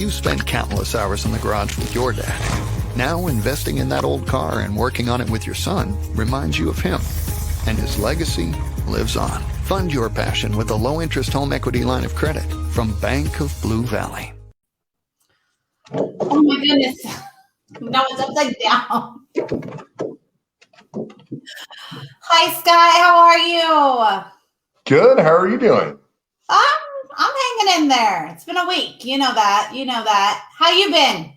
You spent countless hours in the garage with your dad. Now investing in that old car and working on it with your son reminds you of him. And his legacy lives on. Fund your passion with a low-interest home equity line of credit from Bank of Blue Valley. Oh my goodness. No, it's upside down. Hi, Sky. How are you? Good. How are you doing? I'm hanging in there. It's been a week. You know that. You know that. How you been?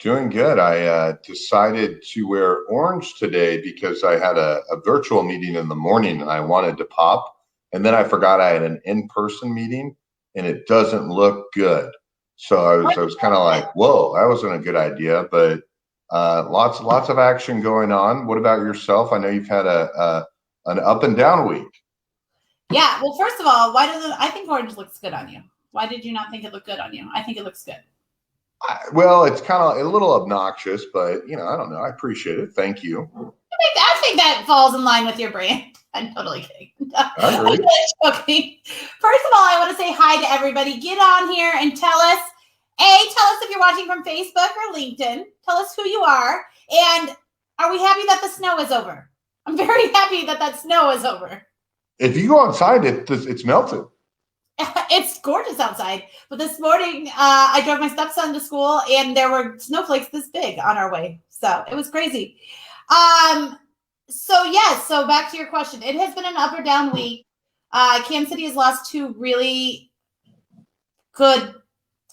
Doing good. I decided to wear orange today because I had a virtual meeting in the morning and I wanted to pop. And then I forgot I had an in-person meeting and it doesn't look good. So I was kind of like, whoa, that wasn't a good idea. But lots of action going on. What about yourself? I know you've had an up and down week. Yeah. Well, first of all, I think orange looks good on you. Why did you not think it looked good on you? I think it looks good. Well, it's kind of a little obnoxious, but I don't know. I appreciate it. Thank you. I think that falls in line with your brand. I'm totally kidding. I agree. Okay. First of all, I want to say hi to everybody. Get on here and tell us if you're watching from Facebook or LinkedIn. Tell us who you are. And are we happy that the snow is over? I'm very happy that snow is over. If you go outside, it's melted. It's gorgeous outside. But this morning, I drove my stepson to school, and there were snowflakes this big on our way. So it was crazy. So back to your question. It has been an up or down week. Kansas City has lost two really good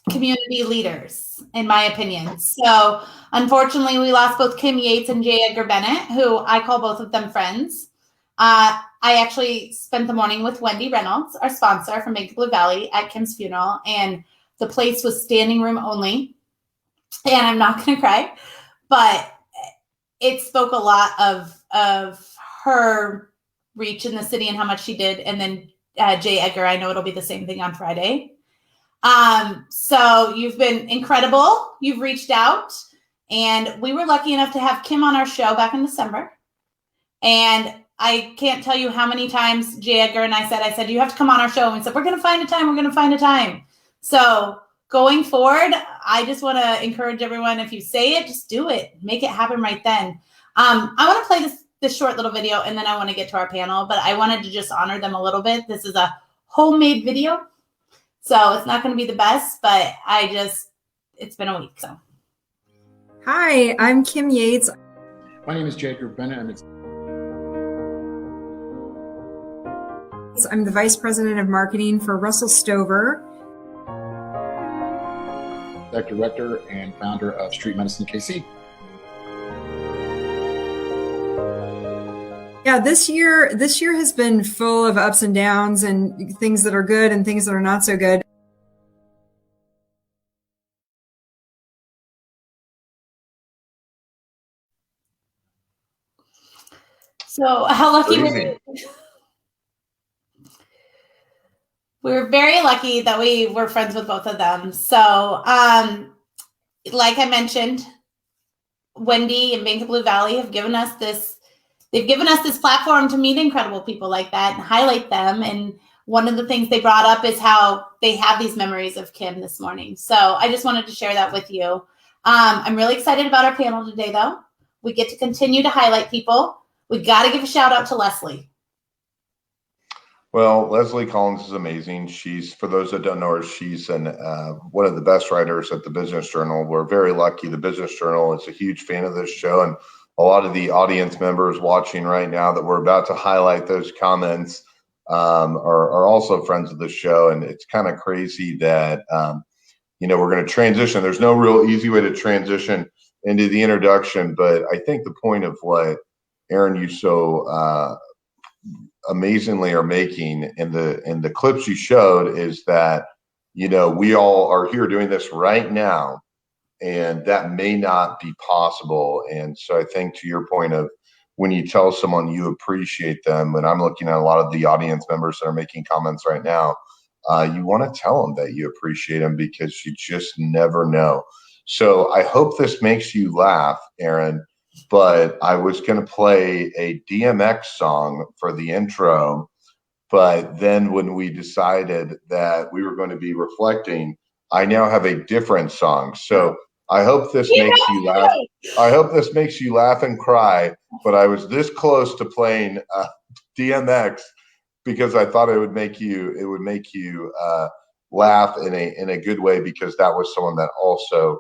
community leaders, in my opinion. So unfortunately, we lost both Kim Yates and J. Edgar Bennett, who I call both of them friends. I actually spent the morning with Wendy Reynolds, our sponsor from Bank of Blue Valley, at Kim's funeral, and the place was standing room only. And I'm not going to cry, but it spoke a lot of her reach in the city and how much she did. And then J. Edgar, I know it'll be the same thing on Friday. So you've been incredible. You've reached out, and we were lucky enough to have Kim on our show back in December. And I can't tell you how many times J. Edgar and I said, you have to come on our show. And we said, we're going to find a time. We're going to find a time. So going forward, I just want to encourage everyone. If you say it, just do it. Make it happen right then. I want to play this short little video, and then I want to get to our panel, but I wanted to just honor them a little bit. This is a homemade video. So it's not going to be the best, but it's been a week. So. Hi, I'm Kim Yates. My name is J. Edgar Bennett. I'm the Vice President of Marketing for Russell Stover. Director and founder of Street Medicine KC. Yeah, this year has been full of ups and downs and things that are good and things that are not so good. So how lucky were you? We were very lucky that we were friends with both of them. So, like I mentioned, Wendy and Bank of Blue Valley have given us this. They've given us this platform to meet incredible people like that and highlight them. And one of the things they brought up is how they have these memories of Kim this morning. So I just wanted to share that with you. I'm really excited about our panel today, though. We get to continue to highlight people. We got to give a shout out to Leslie. Well, Leslie Collins is amazing. For those that don't know her, she's one of the best writers at the Business Journal. We're very lucky. The Business Journal is a huge fan of this show, and a lot of the audience members watching right now that we're about to highlight those comments are also friends of the show. And it's kind of crazy that we're going to transition. There's no real easy way to transition into the introduction, but I think the point of what Aaron, you so amazingly are making in the clips you showed is that, we all are here doing this right now, and that may not be possible. And so I think to your point of when you tell someone you appreciate them, and I'm looking at a lot of the audience members that are making comments right now, you want to tell them that you appreciate them because you just never know. So I hope this makes you laugh, Aaron, but I was going to play a DMX song for the intro. But then when we decided that we were going to be reflecting, I now have a different song. So I hope this makes you laugh. I hope this makes you laugh and cry. But I was this close to playing DMX because I thought it would make you laugh in a good way, because that was someone that also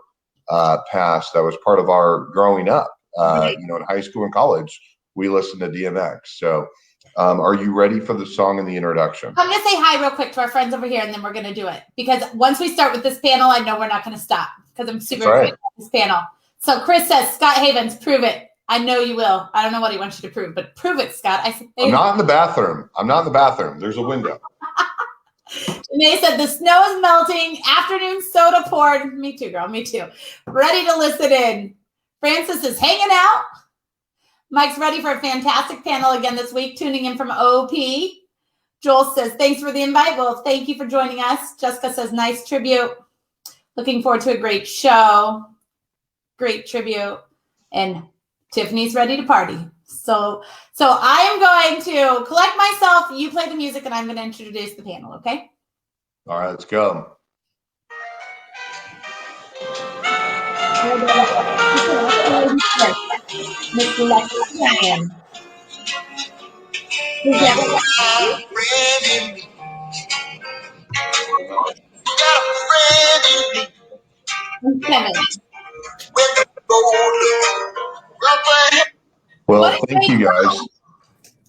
passed. That was part of our growing up. In high school and college, we listened to DMX. So are you ready for the song and the introduction? I'm going to say hi real quick to our friends over here, and then we're going to do it. Because once we start with this panel, I know we're not going to stop, because I'm super excited about this panel. So Chris says, Scott Havens, prove it. I know you will. I don't know what he wants you to prove, but prove it, Scott. I'm not in the bathroom. There's a window. Janae said, the snow is melting. Afternoon soda poured. Me too, girl. Me too. Ready to listen in. Francis is hanging out. Mike's ready for a fantastic panel again this week, tuning in from OP. Joel says, thanks for the invite. Well, thank you for joining us. Jessica says, nice tribute. Looking forward to a great show. Great tribute. And Tiffany's ready to party. So I am going to collect myself. You play the music, and I'm going to introduce the panel, okay? All right, let's go. Miss Lexi. Well, thank you guys.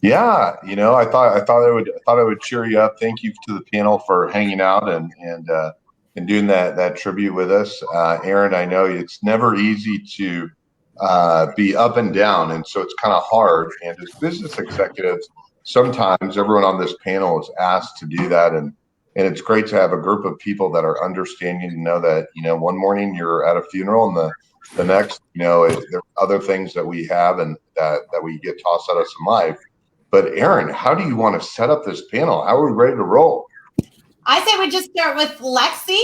Yeah, I thought it would cheer you up. Thank you to the panel for hanging out and doing that tribute with us. Aaron, I know it's never easy to be up and down, and so it's kind of hard. And as business executives, sometimes everyone on this panel is asked to do that, and it's great to have a group of people that are understanding to know that one morning you're at a funeral, and the next there are other things that we have and that we get tossed at us in life. But Aaron, how do you want to set up this panel? How are we ready to roll? I say we just start with Lexi.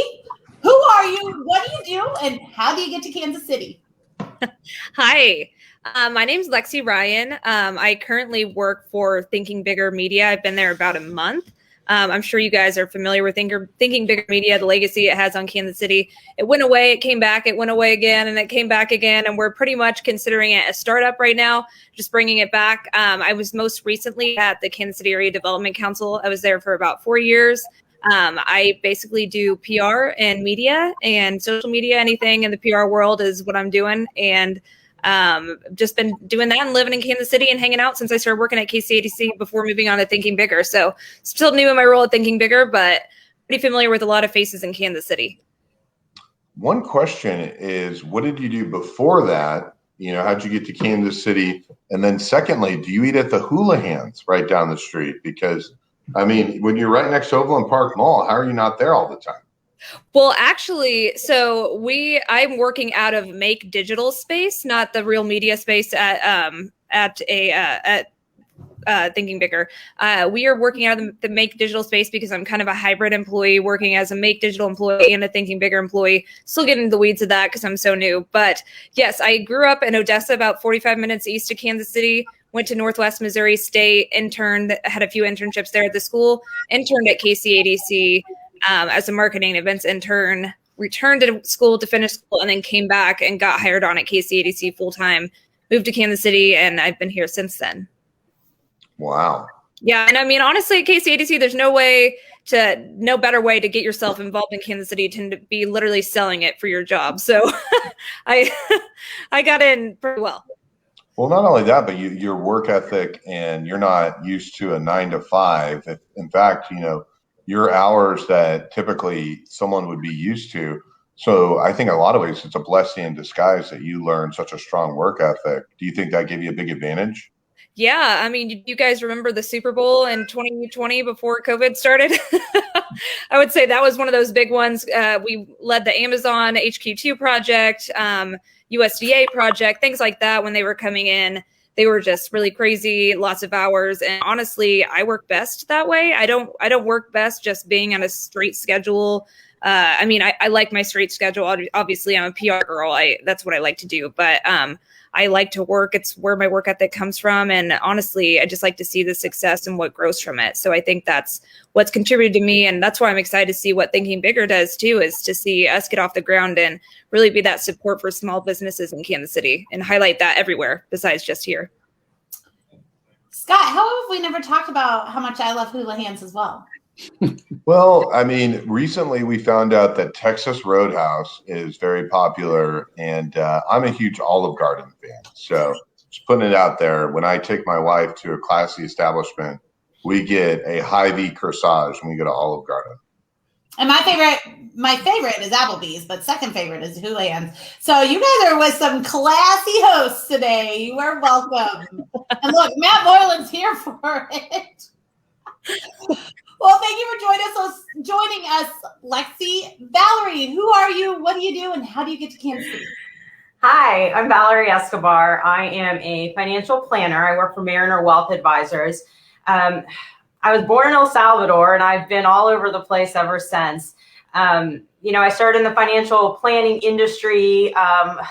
Who are you? What do you do? And how do you get to Kansas City? Hi, my name's Lexi Ryan. I currently work for Thinking Bigger Media. I've been there about a month. I'm sure you guys are familiar with Thinking Bigger Media, the legacy it has on Kansas City. It went away, it came back, it went away again, and it came back again. And we're pretty much considering it a startup right now, just bringing it back. I was most recently at the Kansas City Area Development Council. I was there for about 4 years. I basically do PR and media and social media. Anything in the PR world is what I'm doing. And just been doing that and living in Kansas City and hanging out since I started working at KCADC before moving on to Thinking Bigger. So still new in my role at Thinking Bigger, but pretty familiar with a lot of faces in Kansas City. One question is, what did you do before that? How'd you get to Kansas City? And then secondly, do you eat at the Houlihan's right down the street? Because when you're right next to Overland Park Mall, how are you not there all the time? Well, actually, so I'm working out of Make Digital space, not the real media space at Thinking Bigger. We are working out of the Make Digital space because I'm kind of a hybrid employee working as a Make Digital employee and a Thinking Bigger employee. Still getting into the weeds of that because I'm so new. But yes, I grew up in Odessa, about 45 minutes east of Kansas City. Went to Northwest Missouri State, interned, had a few internships there at the school, interned at KCADC as a marketing events intern, returned to school to finish school, and then came back and got hired on at KCADC full-time, moved to Kansas City, and I've been here since then. Wow. Yeah, and honestly, at KCADC, there's no better way to get yourself involved in Kansas City than to be literally selling it for your job. So I got in pretty well. Well, not only that, but your work ethic, and you're not used to a 9 to 5. In fact, your hours that typically someone would be used to. So I think in a lot of ways, it's a blessing in disguise that you learned such a strong work ethic. Do you think that gave you a big advantage? Yeah, I mean, you guys remember the Super Bowl in 2020 before COVID started? I would say that was one of those big ones. We led the Amazon HQ2 project, USDA project, things like that when they were coming in. They were just really crazy, lots of hours. And honestly, I work best that way. I don't work best just being on a straight schedule. I mean, I like my straight schedule. Obviously, I'm a PR girl. That's what I like to do. But I like to work. It's where my work ethic comes from. And honestly, I just like to see the success and what grows from it. So I think that's what's contributed to me. And that's why I'm excited to see what Thinking Bigger does too, is to see us get off the ground and really be that support for small businesses in Kansas City and highlight that everywhere besides just here. Scott, how have we never talked about how much I love hula hands as well? Well, I mean, recently we found out that Texas Roadhouse is very popular, and I'm a huge Olive Garden fan. So just putting it out there, when I take my wife to a classy establishment, we get a Hy-Vee corsage when we go to Olive Garden. And my favorite is Applebee's, but second favorite is hula hands. So you guys are with some classy hosts today. You are welcome. And look, Matt Moylan's here for it. Well, thank you for joining us, Lexi. Valerie, who are you? What do you do? And how do you get to Kansas City? Hi, I'm Valerie Escobar. I am a financial planner. I work for Mariner Wealth Advisors. I was born in El Salvador, and I've been all over the place ever since. I started in the financial planning industry I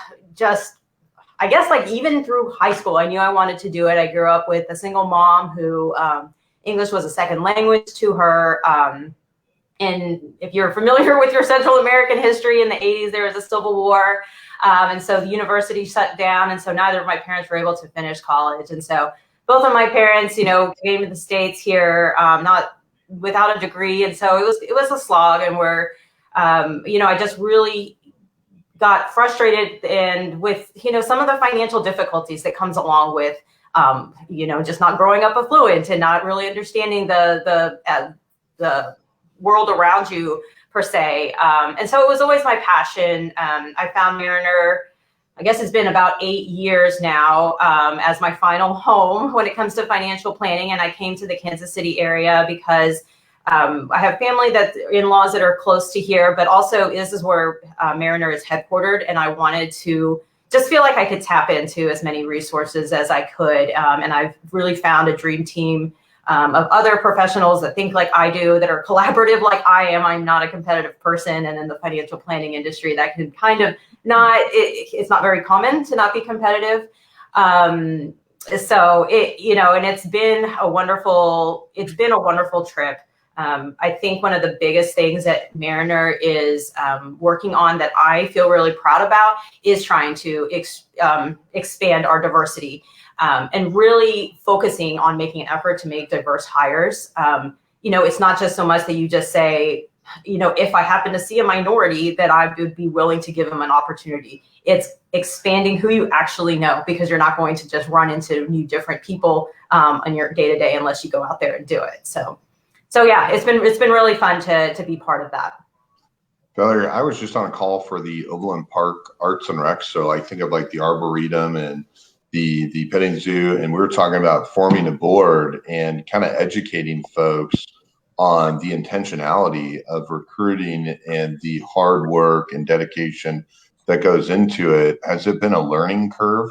guess like even through high school, I knew I wanted to do it. I grew up with a single mom who English was a second language to her. And if you're familiar with your Central American history, in the 80s, there was a civil war. And so the university shut down. And so neither of my parents were able to finish college. And so both of my parents, came to the States here, not without a degree. And so it was a slog. And I just really got frustrated and with, some of the financial difficulties that comes along with, just not growing up affluent and not really understanding the world around you per se. And so it was always my passion. I found Mariner, I guess it's been about 8 years now, as my final home when it comes to financial planning. And I came to the Kansas City area because I have family in-laws that are close to here, but also this is where Mariner is headquartered. And I wanted to just feel like I could tap into as many resources as I could. And I've really found a dream team of other professionals that think like I do, that are collaborative like I am. I'm not a competitive person. And in the financial planning industry, that can kind of it's not very common to not be competitive. And it's been a wonderful trip. I think one of the biggest things that Mariner is working on that I feel really proud about is trying to expand our diversity and really focusing on making an effort to make diverse hires. It's not just so much that you just say, if I happen to see a minority, that I would be willing to give them an opportunity. It's expanding who you actually know, because you're not going to just run into new different people on your day-to-day unless you go out there and do it. So yeah, it's been really fun to be part of that. Valerie, I was just on a call for the Overland Park Arts and Rec. So I think of like the Arboretum and the petting zoo, and we were talking about forming a board and kind of educating folks on the intentionality of recruiting and the hard work and dedication that goes into it. Has it been a learning curve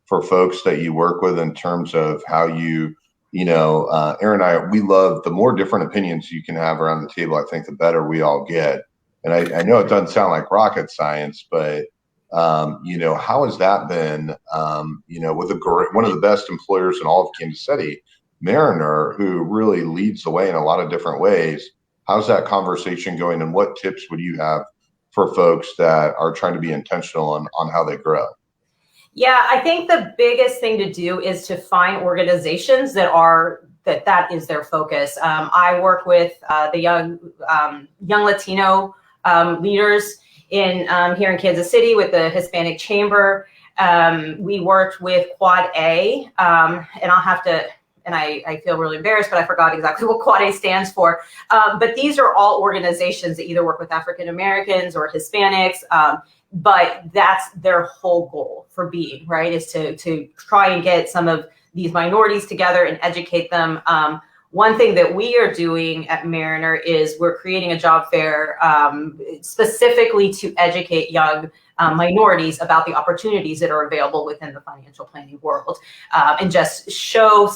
for folks that you work with in terms of how you, Aaron and I, we love the more different opinions you can have around the table, I think the better we all get. And I know it doesn't sound like rocket science, but, how has that been, with one of the best employers in all of Kansas City, Mariner, who really leads the way in a lot of different ways? How's that conversation going, and what tips would you have for folks that are trying to be intentional on how they grow? Yeah, I think the biggest thing to do is to find organizations that is their focus. I work with the young Latino leaders here in Kansas City with the Hispanic Chamber. We worked with Quad A, and I'll have to and I feel really embarrassed, but I forgot exactly what Quad A stands for. But these are all organizations that either work with African Americans or Hispanics, but that's their whole goal for being, right, is to try and get some of these minorities together and educate them. One thing that we are doing at Mariner is we're creating a job fair specifically to educate young minorities about the opportunities that are available within the financial planning world, and just show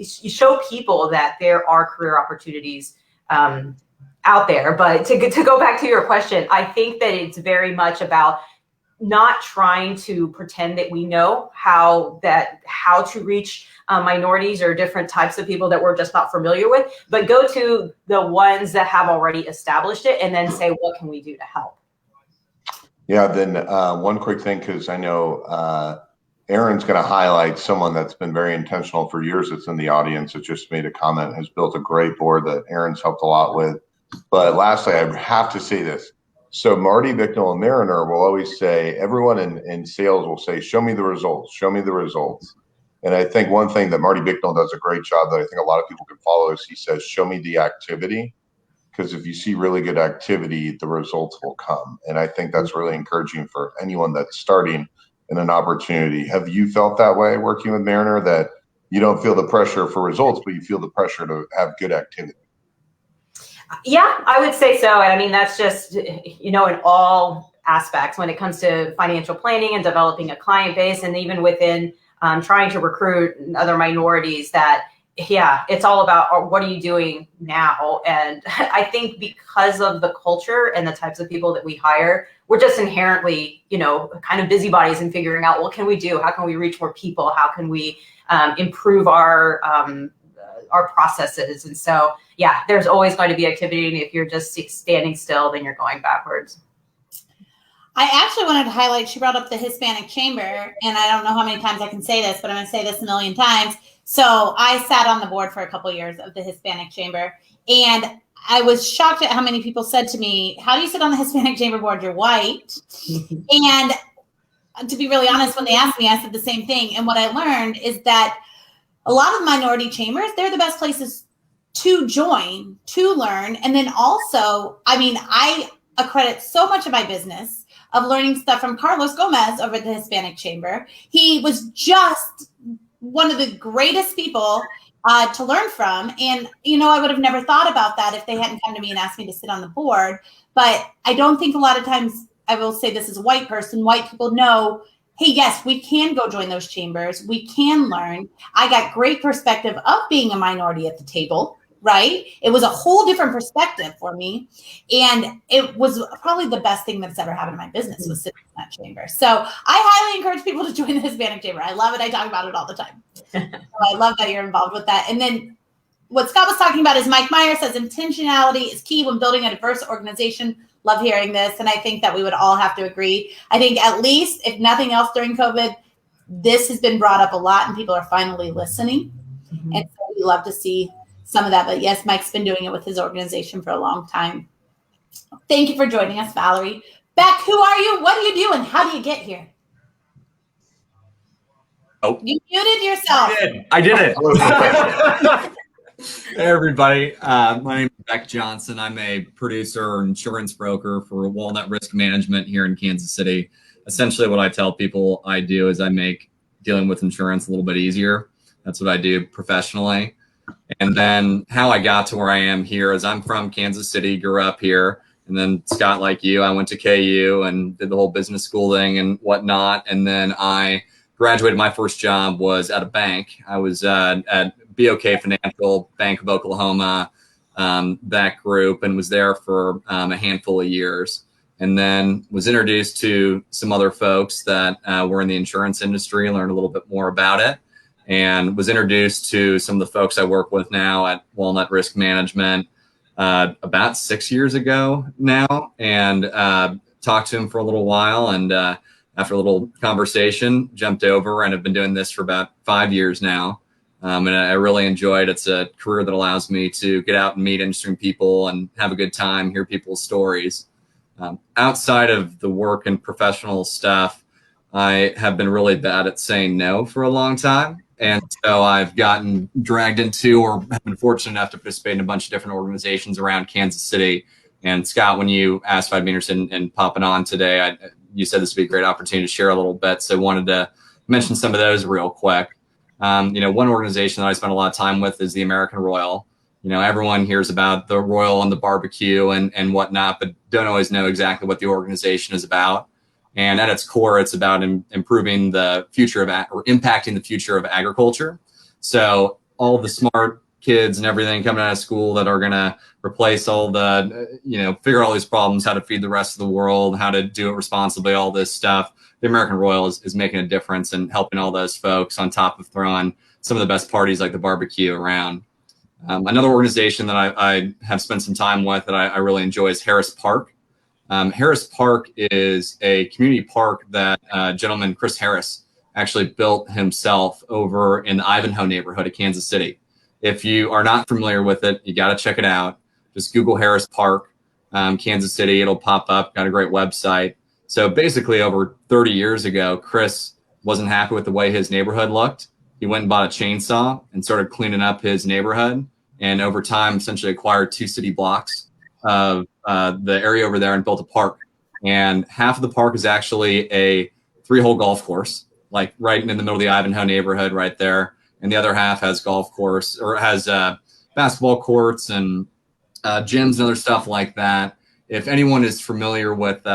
show people that there are career opportunities out there. But to go back to your question, I think that it's very much about not trying to pretend that we know how to reach minorities or different types of people that we're just not familiar with, but go to the ones that have already established it and then say, what can we do to help? Yeah, then one quick thing, because I know Aaron's going to highlight someone that's been very intentional for years that's in the audience that just made a comment, has built a great board that Aaron's helped a lot with. But lastly, I have to say this. So Marty Bicknell and Mariner will always say, everyone in sales will say, show me the results, show me the results. And I think one thing that Marty Bicknell does a great job that I think a lot of people can follow is he says, show me the activity. Because if you see really good activity, the results will come. And I think that's really encouraging for anyone that's starting in an opportunity. Have you felt that way working with Mariner, that you don't feel the pressure for results, but you feel the pressure to have good activity? Yeah, I would say so. And I mean, that's just, in all aspects when it comes to financial planning and developing a client base, and even within trying to recruit other minorities, that, yeah, it's all about what are you doing now? And I think because of the culture and the types of people that we hire, we're just inherently, kind of busybodies in figuring out, what can we do? How can we reach more people? How can we improve our processes? And so, yeah, there's always going to be activity. And if you're just standing still, then you're going backwards. I actually wanted to highlight, she brought up the Hispanic Chamber, and I don't know how many times I can say this, but I'm going to say this a million times. So I sat on the board for a couple of years of the Hispanic Chamber, and I was shocked at how many people said to me, how do you sit on the Hispanic Chamber board? You're white. And to be really honest, when they asked me, I said the same thing. And what I learned is that a lot of minority chambers, they're the best places to join, to learn. And then also, I mean, I accredit so much of my business of learning stuff from Carlos Gomez over at the Hispanic Chamber. He was just one of the greatest people to learn from. And, I would have never thought about that if they hadn't come to me and asked me to sit on the board. But I don't think a lot of times, I will say this as a white person, white people know, hey, yes, we can go join those chambers. We can learn. I got great perspective of being a minority at the table, right? It was a whole different perspective for me. And it was probably the best thing that's ever happened in my business, was sitting in that chamber. So I highly encourage people to join the Hispanic Chamber. I love it. I talk about it all the time. So I love that you're involved with that. And then what Scott was talking about is Mike Meyer says intentionality is key when building a diverse organization. Love hearing this. And I think that we would all have to agree. I think at least, if nothing else during COVID, this has been brought up a lot and people are finally listening. Mm-hmm. And so we love to see some of that. But yes, Mike's been doing it with his organization for a long time. Thank you for joining us, Valerie. Beck, who are you? What do you do? And how do you get here? Oh, you muted yourself. I did it. Hey, everybody. My name is Beck Johnson. I'm a producer or insurance broker for Walnut Risk Management here in Kansas City. Essentially, what I tell people I do is I make dealing with insurance a little bit easier. That's what I do professionally. And then how I got to where I am here is I'm from Kansas City, grew up here. And then Scott, like you, I went to KU and did the whole business school thing and whatnot. And then I graduated. My first job was at a bank. I was at BOK Financial, Bank of Oklahoma, that group, and was there for a handful of years. And then was introduced to some other folks that were in the insurance industry, learned a little bit more about it. And was introduced to some of the folks I work with now at Walnut Risk Management about 6 years ago now, and talked to him for a little while. And after a little conversation, jumped over and have been doing this for about 5 years now. And I really enjoyed it. It's a career that allows me to get out and meet interesting people and have a good time, hear people's stories. Outside of the work and professional stuff, I have been really bad at saying no for a long time. And so I've gotten dragged into, or have been fortunate enough to participate in a bunch of different organizations around Kansas City. And Scott, when you asked if I'd be interested in popping on today, you said this would be a great opportunity to share a little bit. So I wanted to mention some of those real quick. One organization that I spend a lot of time with is the American Royal. Everyone hears about the Royal and the barbecue and whatnot, but don't always know exactly what the organization is about. And at its core, it's about improving the future or impacting the future of agriculture. So all the smart kids and everything coming out of school that are going to replace all the, figure all these problems, how to feed the rest of the world, how to do it responsibly, all this stuff. The American Royal is making a difference and helping all those folks, on top of throwing some of the best parties like the barbecue around. Another organization that I have spent some time with that I really enjoy is Harris Park. Harris Park is a community park that gentleman Chris Harris actually built himself over in the Ivanhoe neighborhood of Kansas City. If you are not familiar with it, you got to check it out. Just Google Harris Park, Kansas City. It'll pop up. Got a great website. So basically, over 30 years ago, Chris wasn't happy with the way his neighborhood looked. He went and bought a chainsaw and started cleaning up his neighborhood. And over time, essentially acquired 2 city blocks of the area over there and built a park. And half of the park is actually a 3-hole golf course, like right in the middle of the Ivanhoe neighborhood right there. And the other half has basketball courts and gyms and other stuff like that. If anyone is familiar with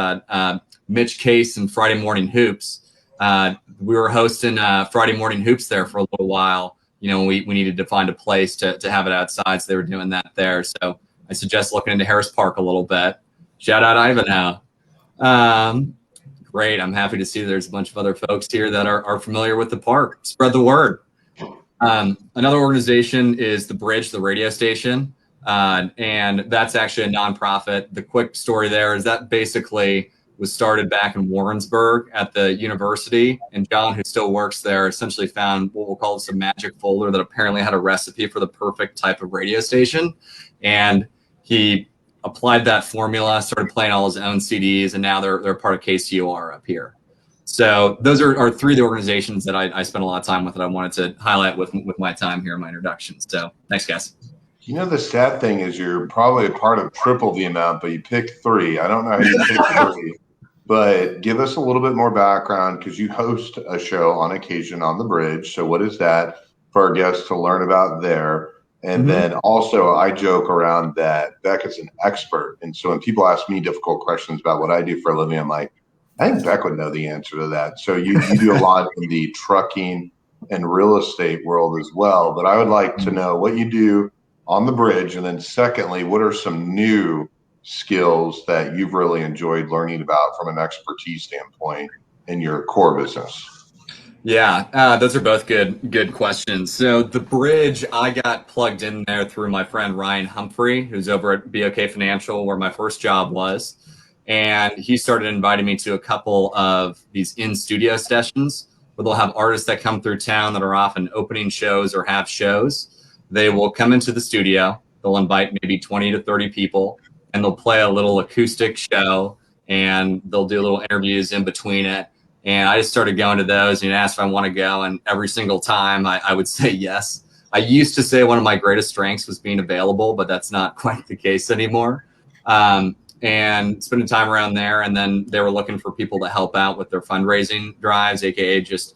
Mitch Case and Friday Morning Hoops, we were hosting Friday Morning Hoops there for a little while. We needed to find a place to have it outside, so they were doing that there. So I suggest looking into Harris Park a little bit. Shout out Ivanhoe. Great. I'm happy to see there's a bunch of other folks here that are familiar with the park. Spread the word. Another organization is The Bridge, the radio station. And that's actually a nonprofit. The quick story there is that basically was started back in Warrensburg at the university. And John, who still works there, essentially found what we'll call a magic folder that apparently had a recipe for the perfect type of radio station. And he applied that formula, started playing all his own CDs, and now they're part of KCOR up here. So those are 3 of the organizations that I spent a lot of time with that I wanted to highlight with my time here in my introduction. So thanks, guys. The sad thing is you're probably a part of triple the amount, but you picked 3. I don't know how you picked 3, but give us a little bit more background, because you host a show on occasion on The Bridge. So what is that for our guests to learn about there? And then also I joke around that Beck is an expert. And so when people ask me difficult questions about what I do for a living, I'm like, I think Beck would know the answer to that. So you do a lot in the trucking and real estate world as well. But I would like to know what you do on The Bridge. And then secondly, what are some new skills that you've really enjoyed learning about from an expertise standpoint in your core business? Yeah, those are both good questions. So The Bridge, I got plugged in there through my friend Ryan Humphrey, who's over at BOK Financial, where my first job was. And he started inviting me to a couple of these in-studio sessions where they'll have artists that come through town that are often opening shows or have shows. They will come into the studio. They'll invite maybe 20 to 30 people, and they'll play a little acoustic show, and they'll do little interviews in between it. And I just started going to those and asked if I want to go. And every single time I would say yes. I used to say one of my greatest strengths was being available, but that's not quite the case anymore. And spending time around there. And then they were looking for people to help out with their fundraising drives, AKA just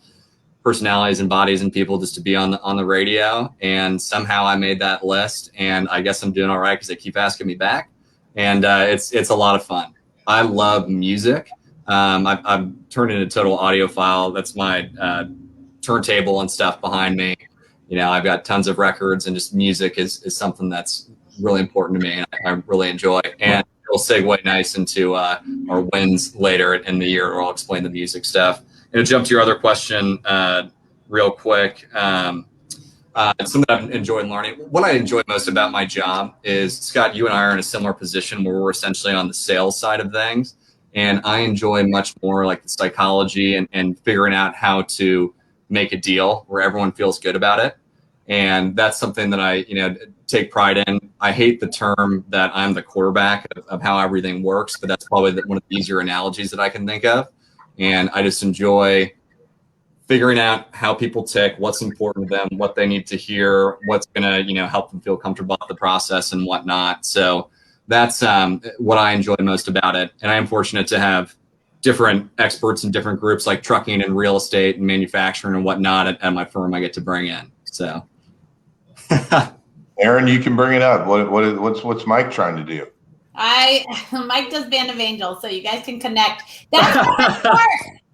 personalities and bodies and people just to be on the radio. And somehow I made that list, and I guess I'm doing all right because they keep asking me back. And it's a lot of fun. I love music. I've turned into a total audiophile. That's my turntable and stuff behind me. I've got tons of records, and just music is something that's really important to me, and I really enjoy. And it'll segue nice into our wins later in the year, where I'll explain the music stuff. And to jump to your other question real quick, something that I've enjoyed learning. What I enjoy most about my job is, Scott, you and I are in a similar position where we're essentially on the sales side of things. And I enjoy much more like the psychology and figuring out how to make a deal where everyone feels good about it. And that's something that I, take pride in. I hate the term that I'm the quarterback of how everything works, but that's probably one of the easier analogies that I can think of. And I just enjoy figuring out how people tick, what's important to them, what they need to hear, what's going to, help them feel comfortable with the process and whatnot. So that's what I enjoy most about it. And I am fortunate to have different experts in different groups like trucking and real estate and manufacturing and whatnot at my firm I get to bring in. So Aaron, you can bring it up. What's Mike trying to do? Mike does Band of Angels, so you guys can connect. That's the best part.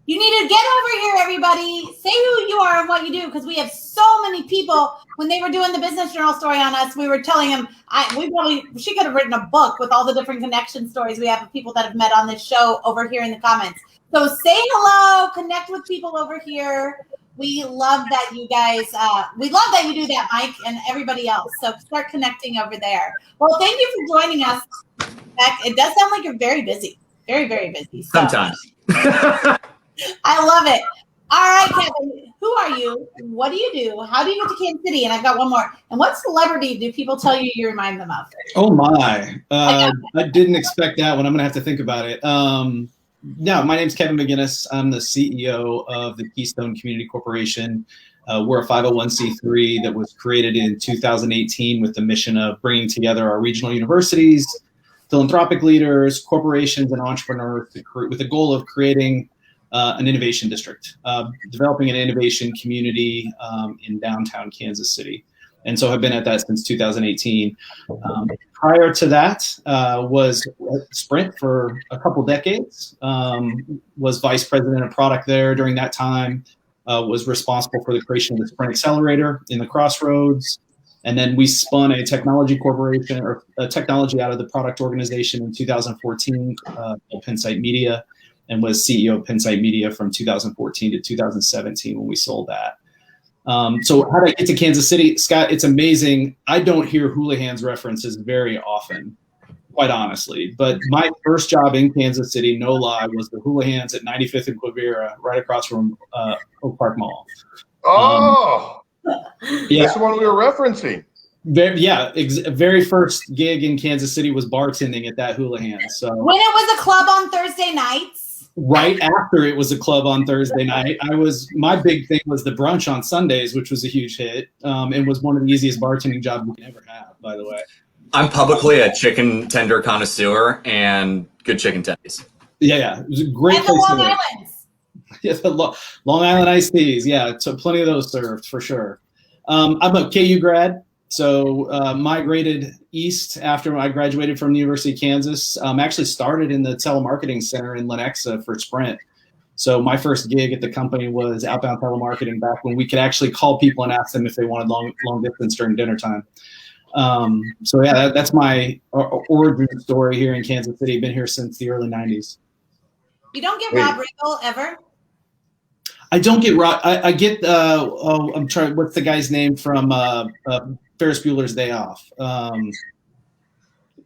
You need to get over here, everybody. Say who you are and what you do, because we have so many people. When they were doing the Business Journal story on us, we were telling them she could have written a book with all the different connection stories we have of people that have met on this show over here in the comments. So say hello, connect with people over here. We love that you guys. We love that you do that, Mike, and everybody else. So start connecting over there. Well, thank you for joining us, Beck. It does sound like you're very busy, very, very busy. So. Sometimes. I love it. All right, Kevin, who are you? What do you do? How do you get to Kansas City? And I've got one more. And what celebrity do people tell you you remind them of? Oh, my. I didn't expect that one. I'm going to have to think about it. No, my name's Kevin McGinnis. I'm the CEO of the Keystone Community Corporation. We're a 501c3 that was created in 2018 with the mission of bringing together our regional universities, philanthropic leaders, corporations, and entrepreneurs with the goal of creating an innovation district, developing an innovation community in downtown Kansas City. And so have been at that since 2018. Prior to that was Sprint for a couple decades, was vice president of product there during that time, was responsible for the creation of the Sprint Accelerator in the Crossroads. And then we spun a technology corporation or a technology out of the product organization in 2014, Pensight Media, and was CEO of Pensight Media from 2014 to 2017 when we sold that. So how did I get to Kansas City? Scott, it's amazing. I don't hear Houlihan's references very often, quite honestly. But my first job in Kansas City, no lie, was the Houlihan's at 95th and Quivira, right across from Oak Park Mall. That's the one we were referencing. Very first gig in Kansas City was bartending at that Houlihan's. So when it was a club on Thursday nights. Right after it was a club on Thursday night, my big thing was the brunch on Sundays, which was a huge hit, and was one of the easiest bartending jobs you can ever have, by the way. I'm publicly a chicken tender connoisseur and good chicken tendies. Yeah. It was a great and place the to Long work. Islands. Yeah, the Long Island iced teas. Yeah, so plenty of those served for sure. I'm a KU grad. So migrated east after I graduated from the University of Kansas. Actually started in the telemarketing center in Lenexa for Sprint. So my first gig at the company was outbound telemarketing back when we could actually call people and ask them if they wanted long distance during dinner time. So yeah, that's my origin story here in Kansas City. Been here since the early 90s. You don't get Rob Riggle ever? I don't get Rob. I get, I'm trying, what's the guy's name from Ferris Bueller's Day Off?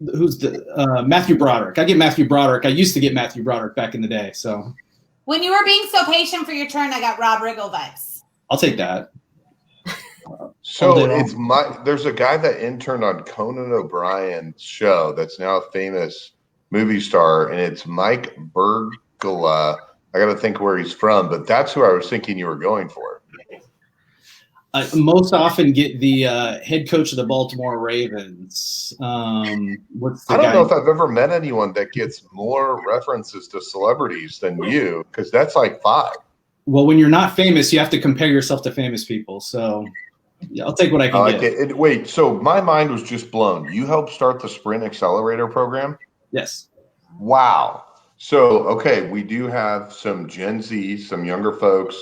Who's the Matthew Broderick? I get Matthew Broderick. I used to get Matthew Broderick back in the day. So when you were being so patient for your turn, I got Rob Riggle vibes. I'll take that. So there's a guy that interned on Conan O'Brien's show that's now a famous movie star, and it's Mike Bergala. I got to think where he's from, but that's who I was thinking you were going for. Most often get the head coach of the Baltimore Ravens. I don't know if I've ever met anyone that gets more references to celebrities than you, because that's like 5. Well, when you're not famous, you have to compare yourself to famous people. So yeah, I'll take what I can get. Wait, so my mind was just blown. You helped start the Sprint Accelerator program? Yes. Wow. So, okay, we do have some Gen Z, some younger folks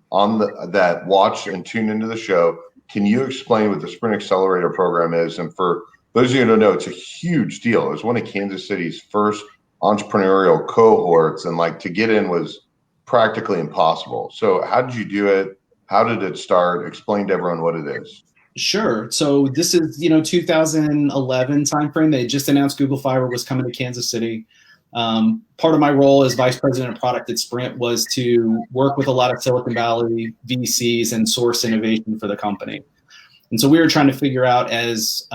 that watch and tune into the show. Can you explain what the Sprint Accelerator program is? And for those of you who don't know, it's a huge deal. It was one of Kansas City's first entrepreneurial cohorts, and to get in was practically impossible. So how did you do it? How did it start? Explain to everyone what it is. Sure. So this is, 2011 timeframe. They just announced Google Fiber was coming to Kansas City. Part of my role as vice president of product at Sprint was to work with a lot of Silicon Valley VCs and source innovation for the company. And so we were trying to figure out, as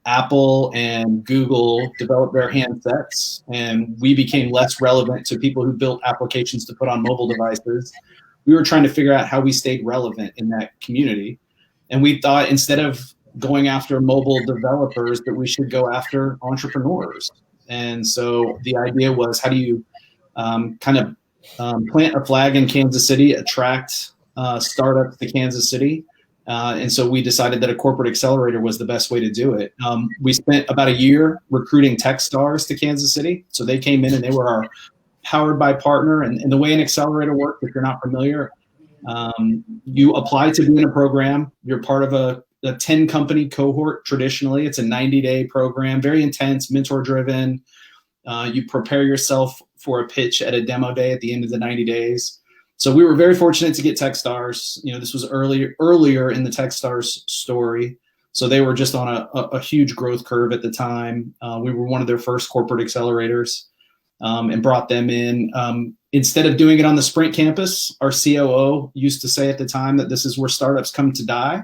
Apple and Google developed their handsets and we became less relevant to people who built applications to put on mobile devices, we were trying to figure out how we stayed relevant in that community. And we thought instead of going after mobile developers, that we should go after entrepreneurs. And so the idea was, how do you plant a flag in Kansas City, attract startups to Kansas City? And so we decided that a corporate accelerator was the best way to do it. We spent about a year recruiting tech stars to Kansas City. So they came in and they were our powered by partner. And the way an accelerator works, if you're not familiar, you apply to be in a program. You're part of a 10 company cohort. Traditionally, it's a 90-day program, very intense, mentor driven. You prepare yourself for a pitch at a demo day at the end of the 90 days. So we were very fortunate to get Techstars. This was earlier in the Techstars story. So they were just on a huge growth curve at the time. We were one of their first corporate accelerators, and brought them in. Instead of doing it on the Sprint campus, our COO used to say at the time that this is where startups come to die.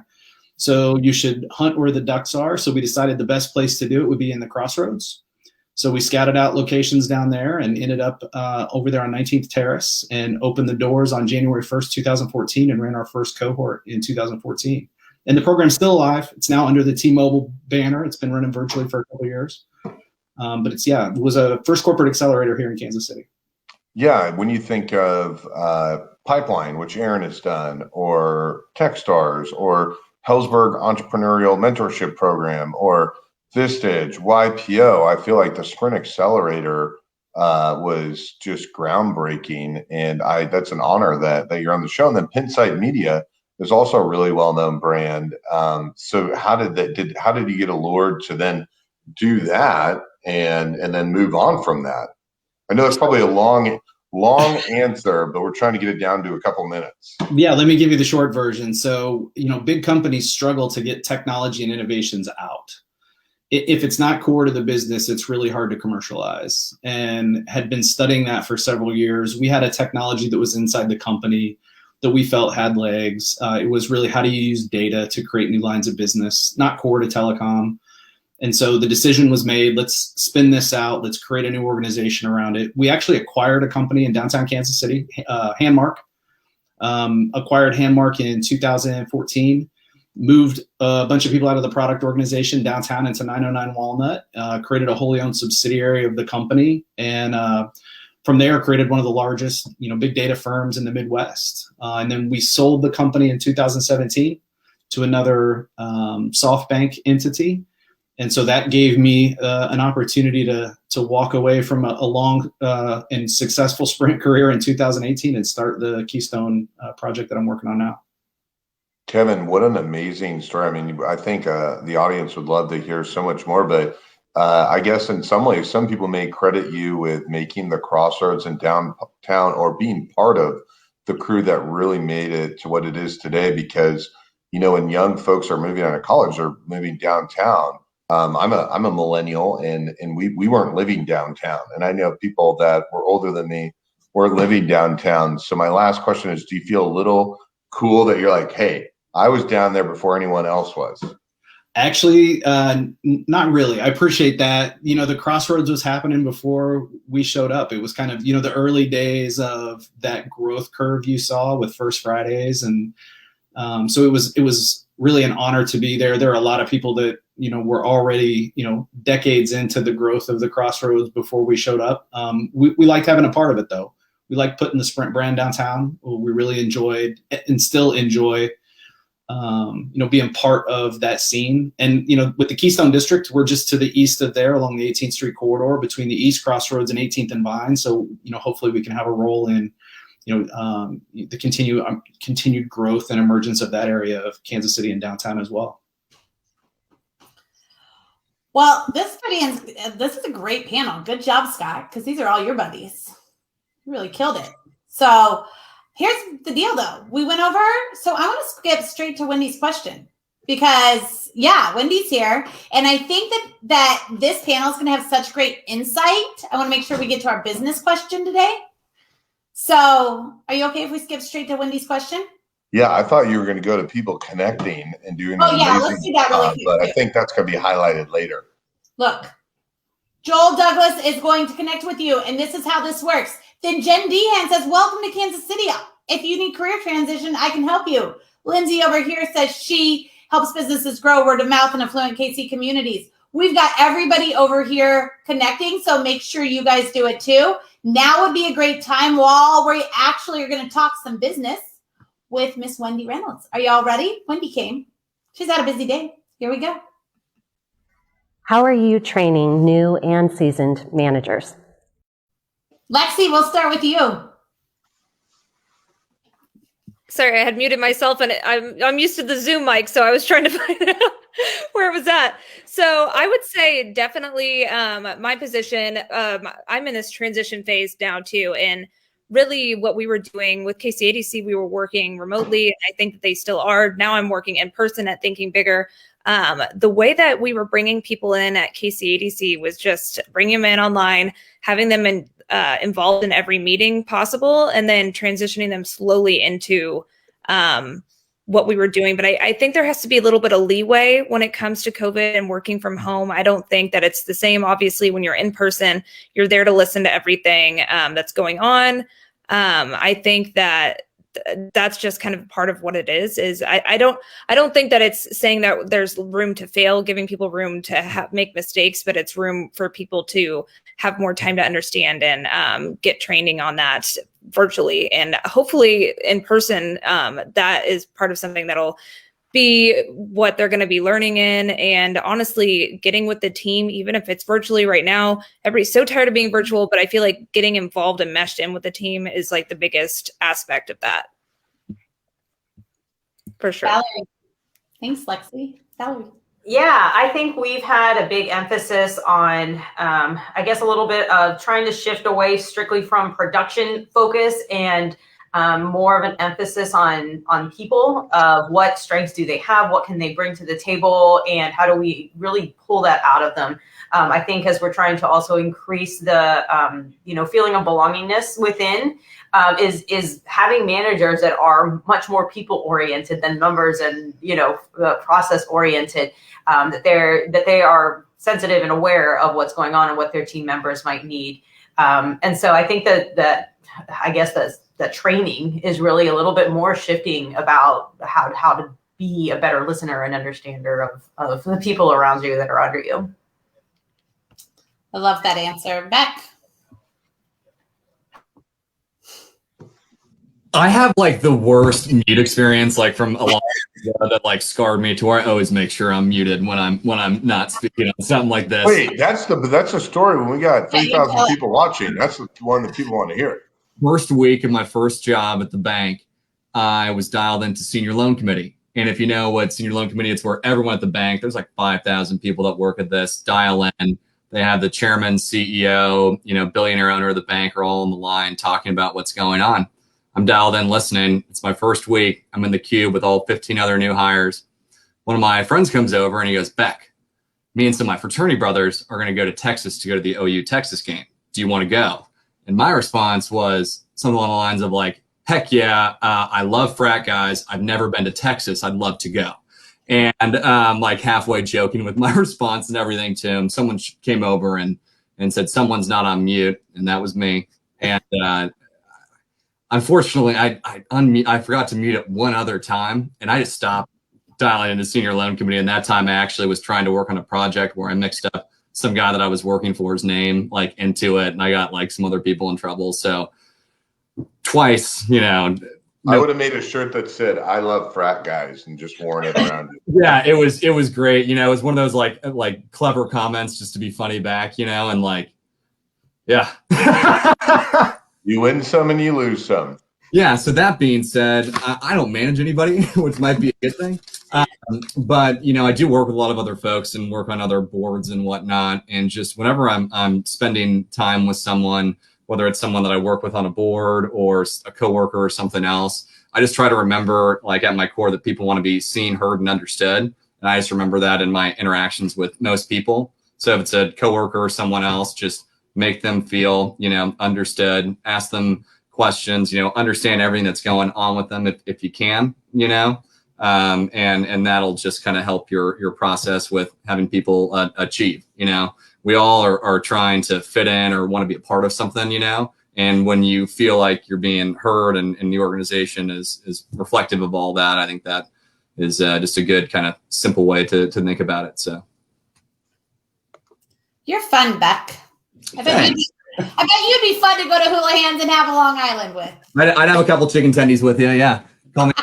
So you should hunt where the ducks are. So we decided the best place to do it would be in the Crossroads. So we scouted out locations down there and ended up over there on 19th Terrace, and opened the doors on January 1st, 2014, and ran our first cohort in 2014. And the program's still alive. It's now under the T-Mobile banner. It's been running virtually for a couple of years. But it was a first corporate accelerator here in Kansas City. Yeah, when you think of Pipeline, which Aaron has done, or Techstars, or Hellsberg Entrepreneurial Mentorship Program, or Vistage, YPO, I feel like the Sprint Accelerator was just groundbreaking, and that's an honor that you're on the show. And then Pinsight Media is also a really well-known brand. So how did you get allured to then do that and then move on from that? I know it's probably a long answer, but we're trying to get it down to a couple minutes. Yeah, let me give you the short version. So, big companies struggle to get technology and innovations out. If it's not core to the business, it's really hard to commercialize, and had been studying that for several years. We had a technology that was inside the company that we felt had legs. It was really, how do you use data to create new lines of business, not core to telecom. And so the decision was made, let's spin this out. Let's create a new organization around it. We actually acquired a company in downtown Kansas City, Handmark. Acquired Handmark in 2014. Moved a bunch of people out of the product organization downtown into 909 Walnut, created a wholly owned subsidiary of the company. And from there, created one of the largest, big data firms in the Midwest. And then we sold the company in 2017 to another SoftBank entity. And so that gave me an opportunity to walk away from a long and successful Sprint career in 2018 and start the Keystone project that I'm working on now. Kevin, what an amazing story. I mean, I think the audience would love to hear so much more, but I guess in some ways, some people may credit you with making the Crossroads in downtown, or being part of the crew that really made it to what it is today. Because, when young folks are moving out of college, they're moving downtown. I'm a millennial, and we weren't living downtown. And I know people that were older than me were living downtown. So my last question is, do you feel a little cool that you're like, hey, I was down there before anyone else was? Actually, not really. I appreciate that. The Crossroads was happening before we showed up. It was kind of, the early days of that growth curve you saw with First Fridays. And so it was really an honor to be there. There are a lot of people that, were already, decades into the growth of the Crossroads before we showed up. We liked having a part of it, though. We liked putting the Sprint brand downtown. We really enjoyed and still enjoy being part of that scene. And, with the Keystone District, we're just to the east of there along the 18th Street corridor between the East Crossroads and 18th and Vine. So, hopefully we can have a role in, the continued growth and emergence of that area of Kansas City and downtown as well. Well, this is a great panel. Good job, Scott, because these are all your buddies. You really killed it. So here's the deal, though. We went over, so I want to skip straight to Wendy's question, because, Wendy's here. And I think that this panel is going to have such great insight. I want to make sure we get to our business question today. So are you okay if we skip straight to Wendy's question? Yeah, I thought you were going to go to people connecting and doing let's do that really quick. But I think that's going to be highlighted later. Look, Joel Douglas is going to connect with you, and this is how this works. Then Jen Dehan says, welcome to Kansas City. if you need career transition, I can help you. Lindsay over here says she helps businesses grow word of mouth in affluent KC communities. We've got everybody over here connecting, so make sure you guys do it too. Now would be a great time while we actually are going to talk some business with Miss Wendy Reynolds. Are y'all ready? Wendy came. She's had a busy day. Here we go. How are you training new and seasoned managers? Lexi, we'll start with you. Sorry, I had muted myself, and I'm used to the Zoom mic, so I was trying to find out where it was at. So I would say definitely my position, I'm in this transition phase now too. And really what we were doing with KCADC, we were working remotely, and I think that they still are. Now I'm working in person at Thinking Bigger. The way that we were bringing people in at KCADC was just bringing them in online, having them involved in every meeting possible, and then transitioning them slowly into what we were doing. But I think there has to be a little bit of leeway when it comes to COVID and working from home. I don't think that it's the same. Obviously, when you're in person, you're there to listen to everything that's going on. I think that that's just kind of part of what it is I don't think that it's saying that there's room to fail, giving people room to make mistakes, but it's room for people to have more time to understand and get training on that virtually, and hopefully in person. That is part of something that'll be what they're going to be learning in, and honestly getting with the team, even if it's virtually right now. Everybody's so tired of being virtual, but I feel like getting involved and meshed in with the team is like the biggest aspect of that. For sure. Valerie. Thanks, Lexi. Valerie. Yeah, I think we've had a big emphasis on, I guess, a little bit of trying to shift away strictly from production focus and more of an emphasis on people. What strengths do they have? What can they bring to the table? And how do we really pull that out of them? I think as we're trying to also increase the, feeling of belongingness within, is having managers that are much more people oriented than numbers and, process oriented, that they are sensitive and aware of what's going on and what their team members might need. And so I think that I guess the training is really a little bit more shifting about how to be a better listener and understander of the people around you that are under you. I love that answer. Beck. I have like the worst mute experience, like from a lot that like scarred me to where I always make sure I'm muted when I'm not speaking on something like this. Wait, that's a story when we got 3,000 people watching. That's the one that people want to hear. First week of my first job at the bank, I was dialed into senior loan committee. And if you know what senior loan committee, it's where everyone at the bank, there's like 5,000 people that work at this, dial in. They have the chairman, CEO, billionaire owner of the bank are all on the line talking about what's going on. I'm dialed in listening. It's my first week. I'm in the cube with all 15 other new hires. One of my friends comes over and he goes, Beck, me and some of my fraternity brothers are going to go to Texas to go to the OU Texas game. Do you want to go? And my response was something along the lines of like, heck yeah, I love frat guys. I've never been to Texas. I'd love to go. And like halfway joking with my response and everything to him, someone came over and said, someone's not on mute. And that was me. And unfortunately, I forgot to mute it one other time. And I just stopped dialing into senior loan committee. And that time I actually was trying to work on a project where I mixed up some guy that I was working for's name like into it. And I got like some other people in trouble. So twice, I would have made a shirt that said, I love frat guys and just worn it around it. Yeah, it was great. It was one of those like clever comments just to be funny back, and like, yeah. You win some and you lose some. Yeah. So that being said, I don't manage anybody, which might be a good thing. But, I do work with a lot of other folks and work on other boards and whatnot. And just whenever I'm spending time with someone, whether it's someone that I work with on a board or a coworker or something else, I just try to remember like at my core that people want to be seen, heard, and understood. And I just remember that in my interactions with most people. So if it's a coworker or someone else, just make them feel, understood, ask them questions, understand everything that's going on with them if you can, and that'll just kind of help your process with having people achieve, we all are trying to fit in or want to be a part of something, And when you feel like you're being heard and the organization is reflective of all that, I think that is just a good kind of simple way to think about it. So you're fun, Beck. I bet you'd be fun to go to Houlihan's and have a Long Island with. I'd have a couple chicken tendies with you. Yeah. Call me.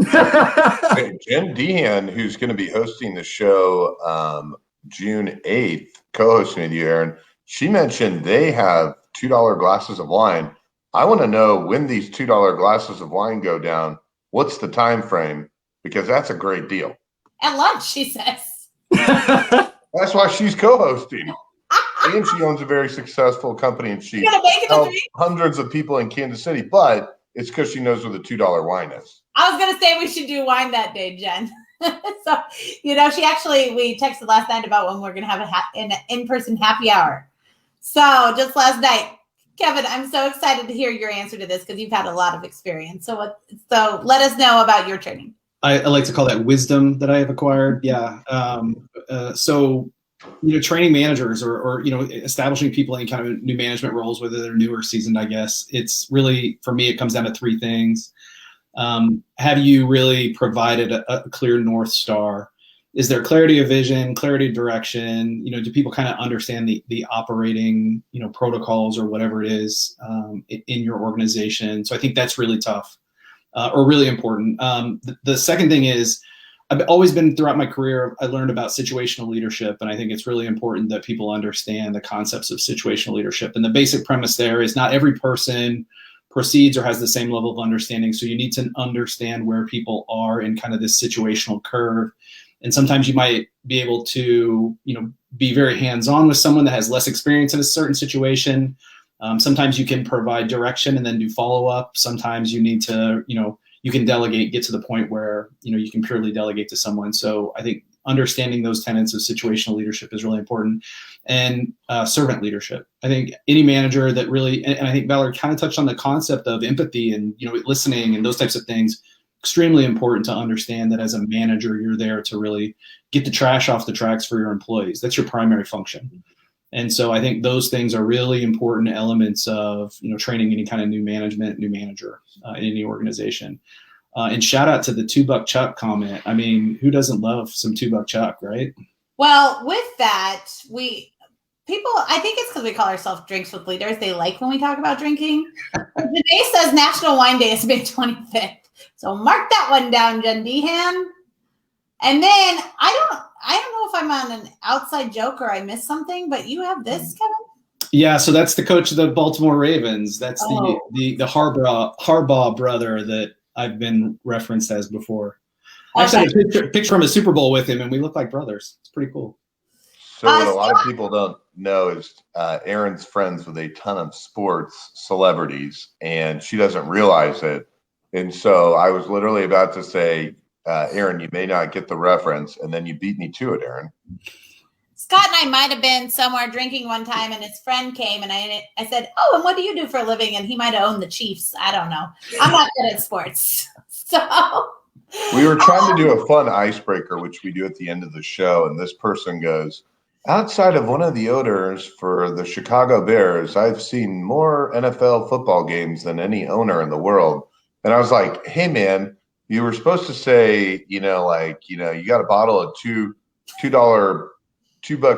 Hey, Jen Dehan, who's going to be hosting the show June 8th, co-hosting with you, Aaron, she mentioned they have $2 glasses of wine. I want to know when these $2 glasses of wine go down. What's the time frame? Because that's a great deal. At lunch, she says. That's why she's co-hosting. And she owns a very successful company, and she helps hundreds of people in Kansas City. But it's because she knows where the $2 wine is. I was going to say we should do wine that day, Jen. So, we texted last night about when we're going to have an in-person happy hour. So just last night, Kevin, I'm so excited to hear your answer to this because you've had a lot of experience. So let us know about your training. I like to call that wisdom that I have acquired. Yeah. Training managers or establishing people in kind of new management roles, whether they're new or seasoned, I guess it's really, for me, it comes down to three things. Have you really provided a clear North Star? Is there clarity of vision, clarity of direction? Do people kind of understand the operating, protocols or whatever it is in your organization? So I think that's really tough or really important. The second thing is, I've always been, throughout my career, I learned about situational leadership, and I think it's really important that people understand the concepts of situational leadership. And the basic premise there is not every person proceeds or has the same level of understanding. So you need to understand where people are in kind of this situational curve. And sometimes you might be able to, be very hands-on with someone that has less experience in a certain situation. Sometimes you can provide direction and then do follow-up. Sometimes you need to, you can delegate, get to the point where, you can purely delegate to someone. So I think understanding those tenets of situational leadership is really important. And servant leadership. I think any manager that really, and I think Valerie kind of touched on the concept of empathy and, listening and those types of things, extremely important to understand that as a manager, you're there to really get the trash off the tracks for your employees. That's your primary function. And so I think those things are really important elements of, training any kind of new manager in any organization. And shout out to the $2 Chuck comment. I mean, who doesn't love some $2 Chuck, right? Well, with that, I think it's because we call ourselves Drinks with Leaders. They like when we talk about drinking. Today says National Wine Day is May 25th. So mark that one down, Jen Dehan. And then I don't know if I'm on an outside joke or I missed something, but you have this, Kevin? Yeah, so that's the coach of the Baltimore Ravens. That's the Harbaugh brother that I've been referenced as before. I actually had a picture from a Super Bowl with him, and we look like brothers. It's pretty cool. So what a lot of people don't know is Erin's friends with a ton of sports celebrities, and she doesn't realize it. And so I was literally about to say, Erin, you may not get the reference, and then you beat me to it, Erin. Scott and I might have been somewhere drinking one time, and his friend came, and I said, "Oh, and what do you do for a living?" And he might have owned the Chiefs. I don't know. I'm not good at sports. So we were trying to do a fun icebreaker, which we do at the end of the show, and this person goes, outside of one of the owners for the Chicago Bears, I've seen more NFL football games than any owner in the world. And I was like, hey, man, you were supposed to say, you got a bottle of $2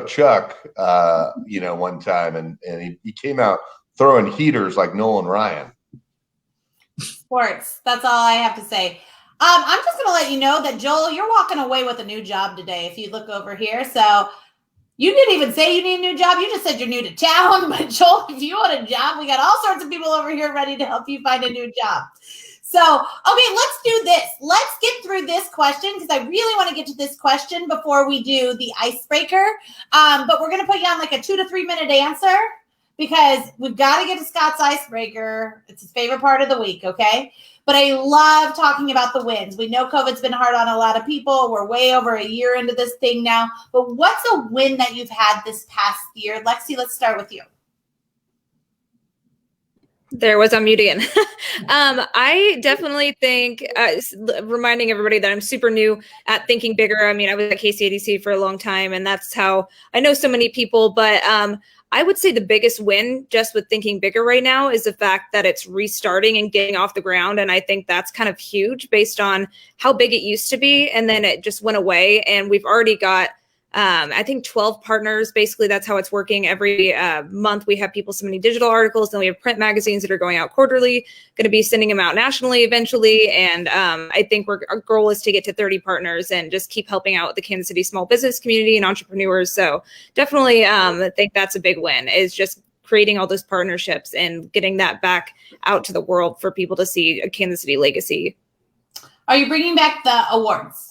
Chuck, one time. And he came out throwing heaters like Nolan Ryan. Sports. That's all I have to say. I'm just going to let you know that, Joel, you're walking away with a new job today. If you look over here. So you didn't even say you need a new job. You just said you're new to town. But Joel, if you want a job, we got all sorts of people over here ready to help you find a new job. So, okay, let's do this. Let's get through this question because I really want to get to this question before we do the icebreaker. But we're going to put you on like a 2 to 3 minute answer because we've got to get to Scott's icebreaker. It's his favorite part of the week, okay? But I love talking about the wins. We know COVID's been hard on a lot of people. We're way over a year into this thing now. But what's a win that you've had this past year? Lexi, let's start with you. There was unmuting. I definitely think, reminding everybody that I'm super new at thinking bigger. I mean, I was at KCADC for a long time, and that's how I know so many people. But I would say the biggest win just with thinking bigger right now is the fact that it's restarting and getting off the ground. And I think that's kind of huge based on how big it used to be. And then it just went away. And we've already got I think 12 partners. Basically, that's how it's working. Every month, we have people submitting digital articles. Then we have print magazines that are going out quarterly, going to be sending them out nationally eventually. And I think our goal is to get to 30 partners and just keep helping out the Kansas City small business community and entrepreneurs. So definitely, I think that's a big win, is just creating all those partnerships and getting that back out to the world for people to see a Kansas City legacy. Are you bringing back the awards?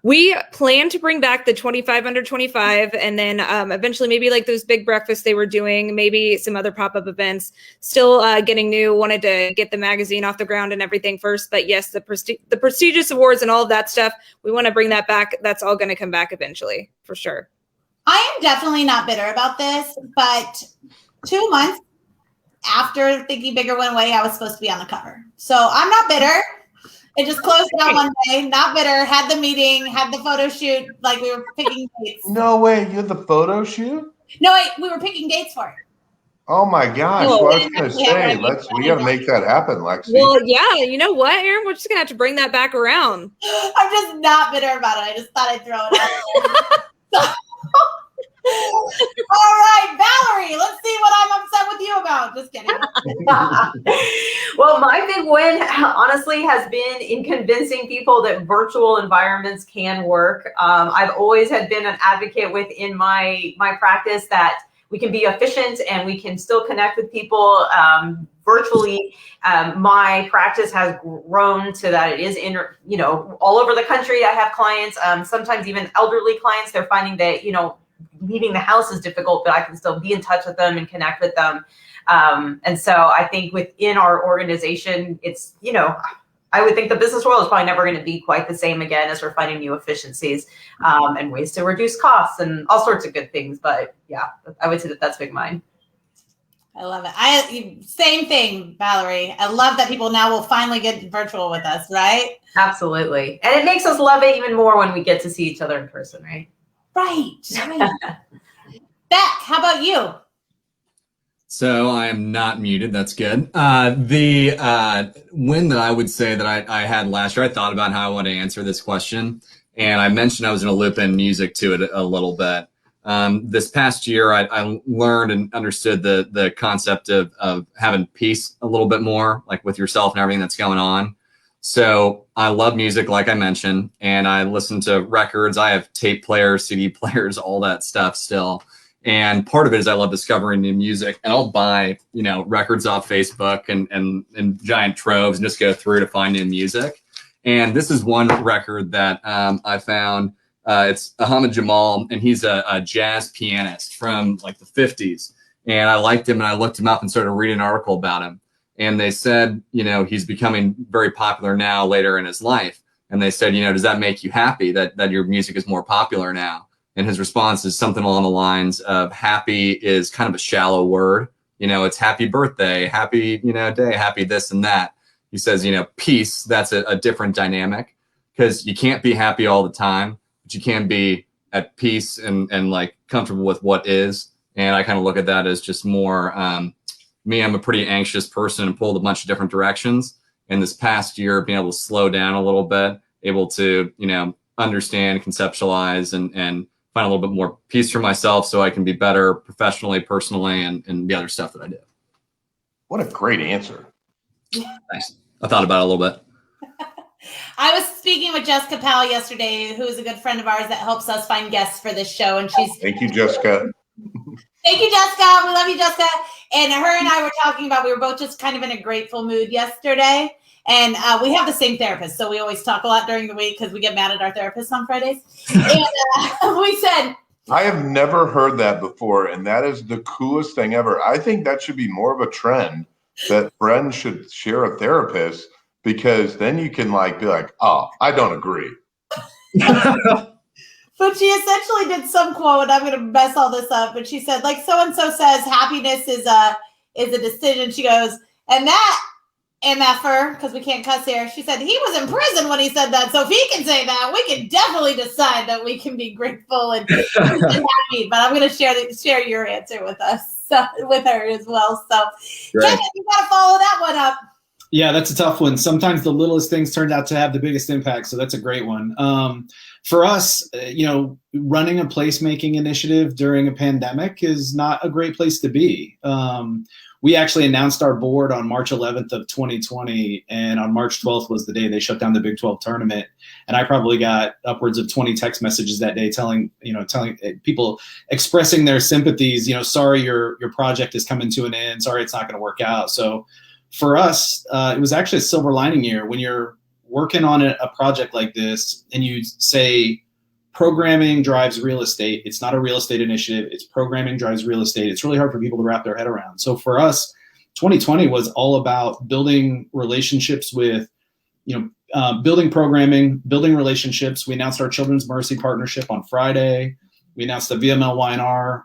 We plan to bring back the 25 under 25 and then eventually maybe like those big breakfasts they were doing, maybe some other pop-up events. Still getting new, wanted to get the magazine off the ground and everything first. But yes, the prestigious awards and all of that stuff, we want to bring that back. That's all going to come back eventually, for sure. I am definitely not bitter about this, but 2 months after Thinking Bigger went away, I was supposed to be on the cover. So I'm not bitter. It just closed out one day, not bitter, had the meeting, had the photo shoot, like we were picking dates. No way, you had the photo shoot? No, we were picking dates for it. Oh my gosh, well, I was going to say, we got to make that happen, Lexi. Well, yeah, you know what, Aaron? We're just going to have to bring that back around. I'm just not bitter about it. I just thought I'd throw it out. All right, Valerie, let's see what I'm upset with you about. Just kidding. Well, my big win, honestly, has been in convincing people that virtual environments can work. I've always been an advocate within my practice that we can be efficient and we can still connect with people virtually. My practice has grown to that it is all over the country. I have clients, sometimes even elderly clients. They're finding that, leaving the house is difficult, but I can still be in touch with them and connect with them. And so I think within our organization, it's, I would think the business world is probably never going to be quite the same again as we're finding new efficiencies and ways to reduce costs and all sorts of good things. But yeah, I would say that's big mine. I love it. Same thing, Valerie. I love that people now will finally get virtual with us, right? Absolutely. And it makes us love it even more when we get to see each other in person, right? Right. Beck, how about you? So I am not muted. That's good. The win that I would say that I had last year, I thought about how I want to answer this question. And I mentioned I was going to loop in music to it a little bit. This past year, I learned and understood the concept of having peace a little bit more, like with yourself and everything that's going on. So I love music, like I mentioned, and I listen to records. I have tape players, CD players, all that stuff still. And part of it is I love discovering new music, and I'll buy, records off Facebook and giant troves and just go through to find new music. And this is one record that I found. It's Ahmed Jamal, and he's a jazz pianist from like the 50s. And I liked him, and I looked him up and started reading an article about him. And they said, he's becoming very popular now later in his life. And they said, does that make you happy that your music is more popular now? And his response is something along the lines of happy is kind of a shallow word. It's happy birthday, happy, day, happy this and that. He says, peace, that's a different dynamic because you can't be happy all the time, but you can be at peace and like comfortable with what is. And I kind of look at that as just more, me, I'm a pretty anxious person and pulled a bunch of different directions. And this past year, being able to slow down a little bit, able to, understand, conceptualize, and find a little bit more peace for myself so I can be better professionally, personally, and the other stuff that I do. What a great answer. Thanks. I thought about it a little bit. I was speaking with Jessica Powell yesterday, who is a good friend of ours that helps us find guests for this show. And she's Thank you, Jessica. Thank you, Jessica. We love you, Jessica. And her and I were talking about, we were both just kind of in a grateful mood yesterday. And we have the same therapist. So we always talk a lot during the week because we get mad at our therapists on Fridays. And we said, I have never heard that before. And that is the coolest thing ever. I think that should be more of a trend that friends should share a therapist, because then you can be like, oh, I don't agree. But she essentially did some quote, and I'm going to mess all this up, but she said, like, so-and-so says happiness is a decision. She goes, And that MFer, because we can't cuss here, she said he was in prison when he said that. So if he can say that, we can definitely decide that we can be grateful and happy. But I'm going to share your answer with us, with her as well. So Kevin, you got to follow that one up. Yeah, that's a tough one. Sometimes the littlest things turned out to have the biggest impact. So that's a great one. For us, running a placemaking initiative during a pandemic is not a great place to be. We actually announced our board on March 11th of 2020, and on March 12th was the day they shut down the Big 12 tournament. And I probably got upwards of 20 text messages that day telling people, expressing their sympathies, sorry, your project is coming to an end. Sorry, it's not going to work out. So for us, it was actually a silver lining year when you're working on a project like this and you say, programming drives real estate. It's not a real estate initiative. It's programming drives real estate. It's really hard for people to wrap their head around. So for us, 2020 was all about building relationships with, building programming, building relationships. We announced our Children's Mercy partnership on Friday. We announced the VML Y&R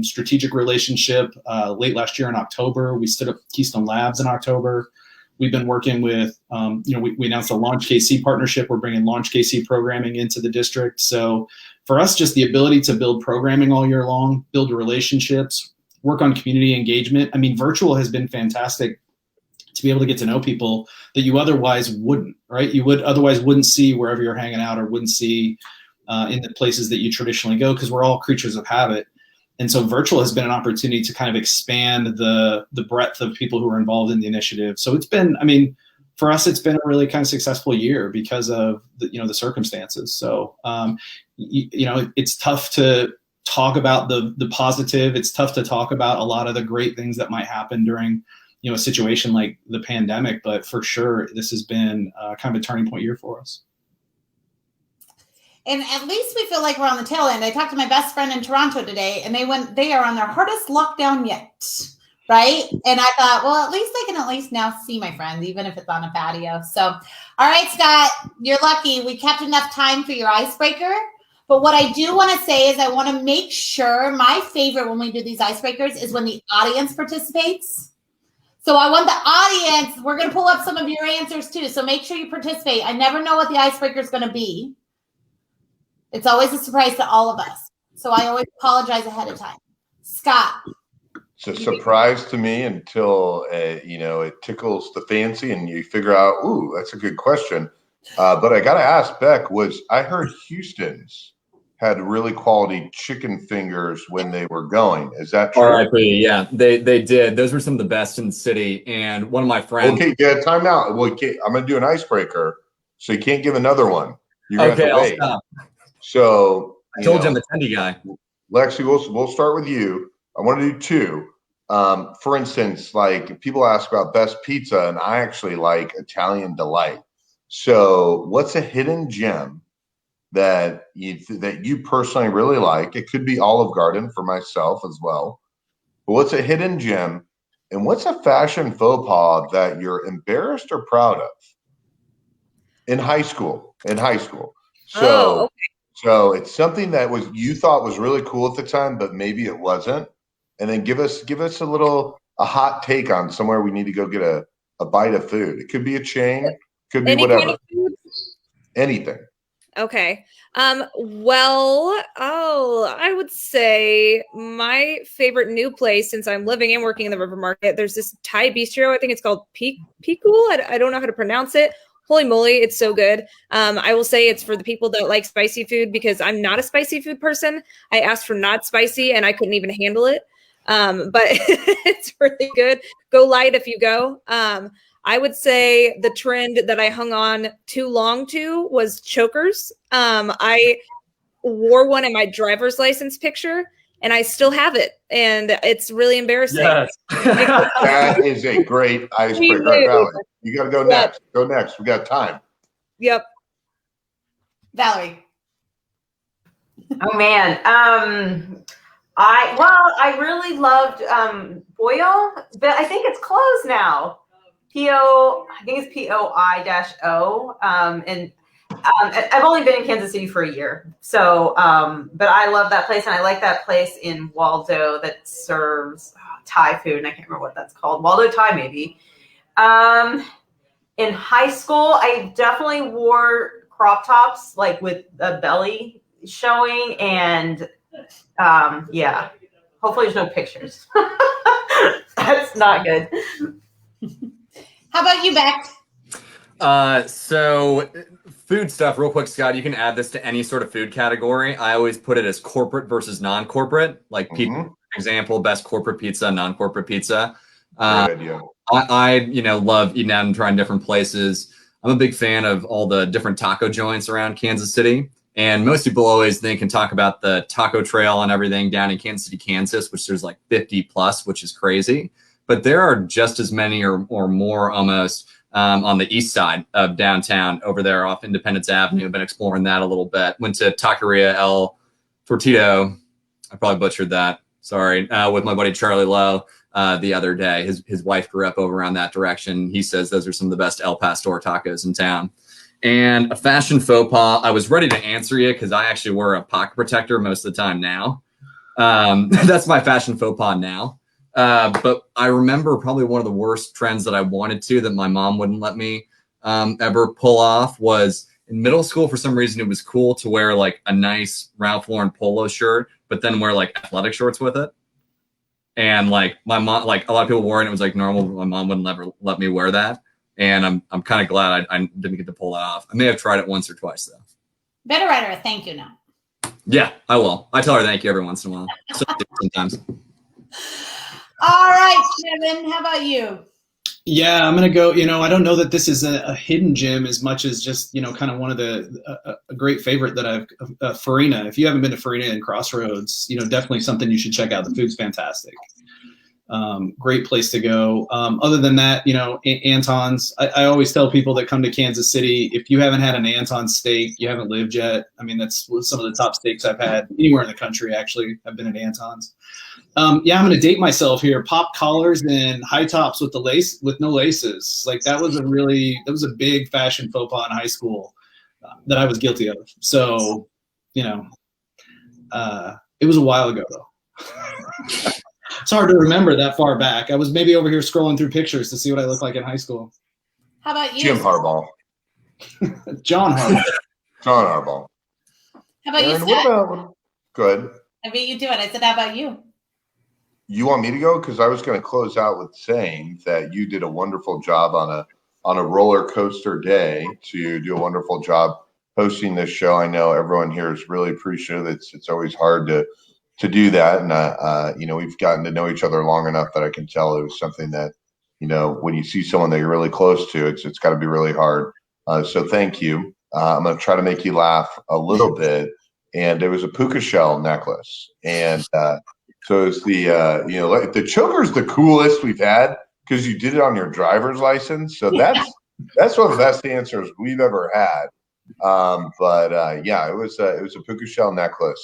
strategic relationship late last year in October. We stood up Keystone Labs in October. We've been working with, we announced a Launch KC partnership. We're bringing Launch KC programming into the district. So for us, just the ability to build programming all year long, build relationships, work on community engagement. I mean, virtual has been fantastic to be able to get to know people that you otherwise wouldn't, right? You otherwise wouldn't see wherever you're hanging out or wouldn't see in the places that you traditionally go, because we're all creatures of habit. And so virtual has been an opportunity to kind of expand the breadth of people who are involved in the initiative. So it's been, for us, it's been a really kind of successful year because of the circumstances. So, it's tough to talk about the positive. It's tough to talk about a lot of the great things that might happen during, a situation like the pandemic. But for sure, this has been kind of a turning point year for us. And at least we feel like we're on the tail end. I talked to my best friend in Toronto today, and they are on their hardest lockdown yet, right? And I thought, well, at least I can at least now see my friends, even if it's on a patio. So, all right, Scott, you're lucky. We kept enough time for your icebreaker. But what I do want to say is I want to make sure, my favorite when we do these icebreakers is when the audience participates. So I want the audience, we're going to pull up some of your answers too. So make sure you participate. I never know what the icebreaker is going to be. It's always a surprise to all of us. So I always apologize ahead of time. Scott. It's a surprise to me until, it tickles the fancy and you figure out, ooh, that's a good question. But I got to ask, Beck, I heard Houston's had really quality chicken fingers when they were going. Is that true? RIP, yeah, they did. Those were some of the best in the city. And one of my friends. Okay, yeah, time out. Well, I'm going to do an icebreaker, so you can't give another one. You're going to have to wait. I'll stop. So I told you I'm the trendy guy. Lexi, we'll start with you. I want to do two. For instance, like people ask about best pizza, and I actually like Italian Delight. So what's a hidden gem that you personally really like? It could be Olive Garden for myself as well. But what's a hidden gem, and what's a fashion faux pas that you're embarrassed or proud of in high school? So, okay. So it's something that you thought was really cool at the time, but maybe it wasn't. And then give us a hot take on somewhere we need to go get a bite of food. It could be a chain, could be whatever. Kind of food? Anything. Okay. I would say my favorite new place, since I'm living and working in the River Market, there's this Thai bistro. I think it's called Pikul. I don't know how to pronounce it. Holy moly, it's so good. I will say it's for the people that like spicy food, because I'm not a spicy food person. I asked for not spicy and I couldn't even handle it. But it's really good. Go light if you go. I would say the trend that I hung on too long to was chokers. I wore one in my driver's license picture, and I still have it, and it's really embarrassing. Yes. That is a great icebreaker. Valerie, you got to go next. Go next. We got time. Yep. Valerie. Oh man. I really loved Boyle, but I think it's closed now. I think it's POI-O. And I've only been in Kansas City for a year. So, but I love that place. And I like that place in Waldo that serves Thai food. And I can't remember what that's called. Waldo Thai, maybe. In high school, I definitely wore crop tops, like with a belly showing, and yeah. Hopefully, there's no pictures. That's not good. How about you, Beck? So food stuff, real quick, Scott, you can add this to any sort of food category. I always put it as corporate versus non-corporate, like pizza, for example, best corporate pizza, non-corporate pizza. Great idea. I love eating out and trying different places. I'm a big fan of all the different taco joints around Kansas City. And most people always think and talk about the taco trail and everything down in Kansas City, Kansas, which there's like 50 plus, which is crazy. But there are just as many or more almost on the east side of downtown over there off Independence Avenue. I've been exploring that a little bit. Went to Taqueria El Tortito. I probably butchered that. Sorry. With my buddy Charlie Lowe the other day. His wife grew up over around that direction. He says those are some of the best El Pastor tacos in town. And a fashion faux pas. I was ready to answer you because I actually wear a pocket protector most of the time now. That's my fashion faux pas now. But I remember probably one of the worst trends that I wanted to, that my mom wouldn't let me ever pull off, was in middle school. For some reason, it was cool to wear like a nice Ralph Lauren polo shirt, but then wear like athletic shorts with it. And like my mom, like a lot of people wore it, and it was like normal, but my mom wouldn't ever let me wear that. And I'm kind of glad I didn't get to pull that off. I may have tried it once or twice though. Better write her a thank you note. Yeah, I will. I tell her thank you every once in a while. Sometimes. All right, Kevin, how about you? Yeah, I'm going to go, I don't know that this is a hidden gem as much as just, kind of one of a great favorite that I've, Farina. If you haven't been to Farina in Crossroads, definitely something you should check out. The food's fantastic. Great place to go. Other than that, Anton's, I always tell people that come to Kansas City, if you haven't had an Anton steak, you haven't lived yet. I mean, that's some of the top steaks I've had anywhere in the country, actually. I've been at Anton's. I'm going to date myself here. Pop collars and high tops with no laces. Like that was a big fashion faux pas in high school that I was guilty of. So, it was a while ago though. It's hard to remember that far back. I was maybe over here scrolling through pictures to see what I looked like in high school. How about you? Jim Harbaugh. John Harbaugh. John Harbaugh. How about you, And Scott? Good. I beat you to it. I said, how about you? You want me to go? Because I was going to close out with saying that you did a wonderful job on a roller coaster day to do a wonderful job hosting this show. I know everyone here is really appreciative. It's always hard to do that. And, we've gotten to know each other long enough that I can tell it was something that, when you see someone that you're really close to, it's got to be really hard. So thank you. I'm going to try to make you laugh a little bit. And it was a puka shell necklace. And so it's the choker's the coolest we've had because you did it on your driver's license. So that's one of the best answers we've ever had. It was a puka shell necklace.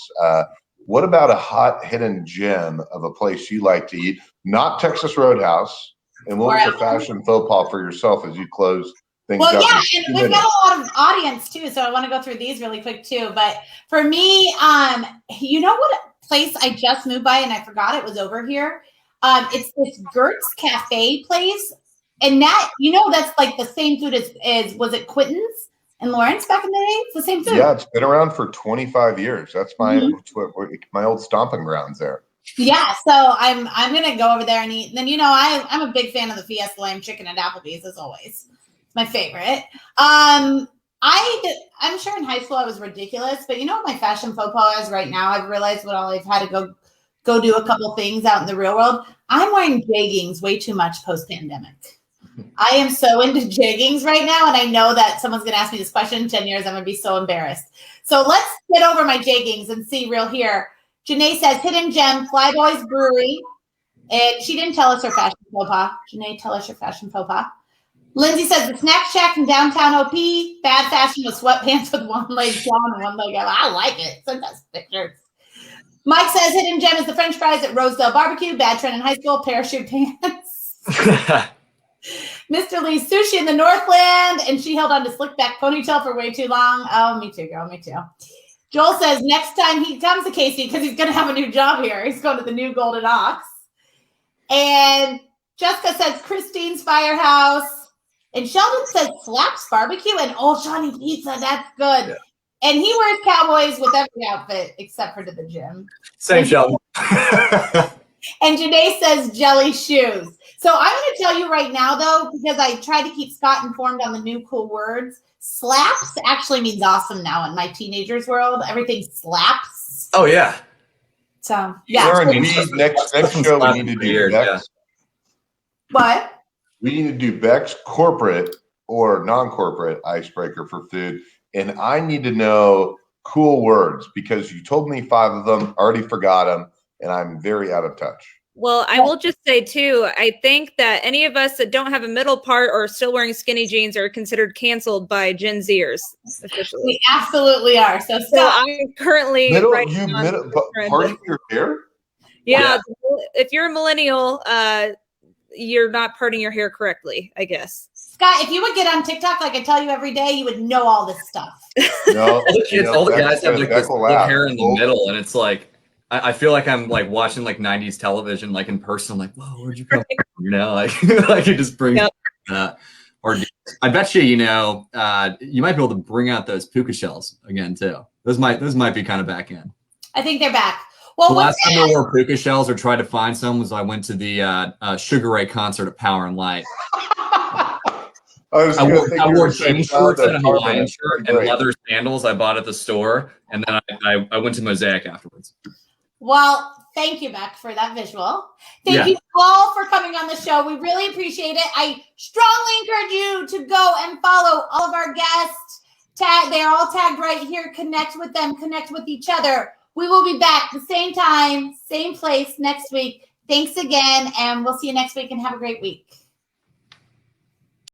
What about a hot hidden gem of a place you like to eat? Not Texas Roadhouse. And what was the fashion faux pas for yourself as you close things up? Well, yeah, and we've got a lot of audience too, so I want to go through these really quick too. But for me, what place I just moved by and I forgot it was over here? It's this Gertz Cafe place, and that that's like the same food as was it Quentin's in Lawrence back in the day? It's the same food. Yeah, it's been around for 25 years. That's my old stomping grounds there. Yeah, so I'm gonna go over there and eat. And then I'm a big fan of the Fiesta lamb chicken at Applebee's as always. It's my favorite. I'm sure in high school I was ridiculous, but what my fashion faux pas is right now? I've realized I've had to go do a couple things out in the real world. I'm wearing jeggings way too much post-pandemic. I am so into jeggings right now, and I know that someone's going to ask me this question in 10 years. I'm going to be so embarrassed. So let's get over my jeggings and see real here. Janae says, hidden gem, Flyboys Brewery. And she didn't tell us her fashion faux pas. Janae, tell us your fashion faux pas. Lindsay says, the Snack Shack in downtown OP. Bad fashion with sweatpants with one leg down and one leg out. I like it. Send us pictures. Mike says, hidden gem is the French fries at Rosedale Barbecue. Bad trend in high school. Parachute pants. Mr. Lee, sushi in the Northland, and she held on to slick back ponytail for way too long. Oh, me too, girl, me too. Joel says next time he comes to Casey, because he's going to have a new job here, he's going to the new Golden Ox. And Jessica says Christine's Firehouse. And Sheldon says Slaps Barbecue and Old Johnny Pizza. That's good. Yeah. And he wears Cowboys with every outfit except for to the gym. Same, Sheldon. And Janae says jelly shoes. So I'm going to tell you right now, though, because I try to keep Scott informed on the new cool words. Slaps actually means awesome now in my teenagers' world. Everything slaps. Oh, yeah. So, yeah. Lauren, next show we need to do Beck's. Yeah. What? We need to do Beck's corporate or non-corporate icebreaker for food. And I need to know cool words because you told me 5 of them, already forgot them, and I'm very out of touch. Well, I will just say, too, I think that any of us that don't have a middle part or still wearing skinny jeans are considered canceled by Gen Zers, officially. We absolutely are. So I'm parting your hair? Yeah, if you're a millennial, you're not parting your hair correctly, I guess. Scott, if you would get on TikTok like I tell you every day, you would know all this stuff. No, all the guys have like this little hair in the middle, and it's like I feel like I'm like watching like 90s television, like in person. I'm like, whoa, where'd you come from? You know, like it just brings or I bet you, you might be able to bring out those puka shells again too. Those might be kind of back in. I think they're back. Well, the last time I wore puka shells or tried to find some was I went to the Sugar Ray concert at Power and Light. I wore jean shorts and a Hawaiian shirt and leather sandals I bought at the store, and then I went to Mosaic afterwards. Well, thank you, Beck, for that visual. Thank you all for coming on the show. We really appreciate it. I strongly encourage you to go and follow all of our guests. They're all tagged right here. Connect with them. Connect with each other. We will be back the same time, same place next week. Thanks again, and we'll see you next week, and have a great week.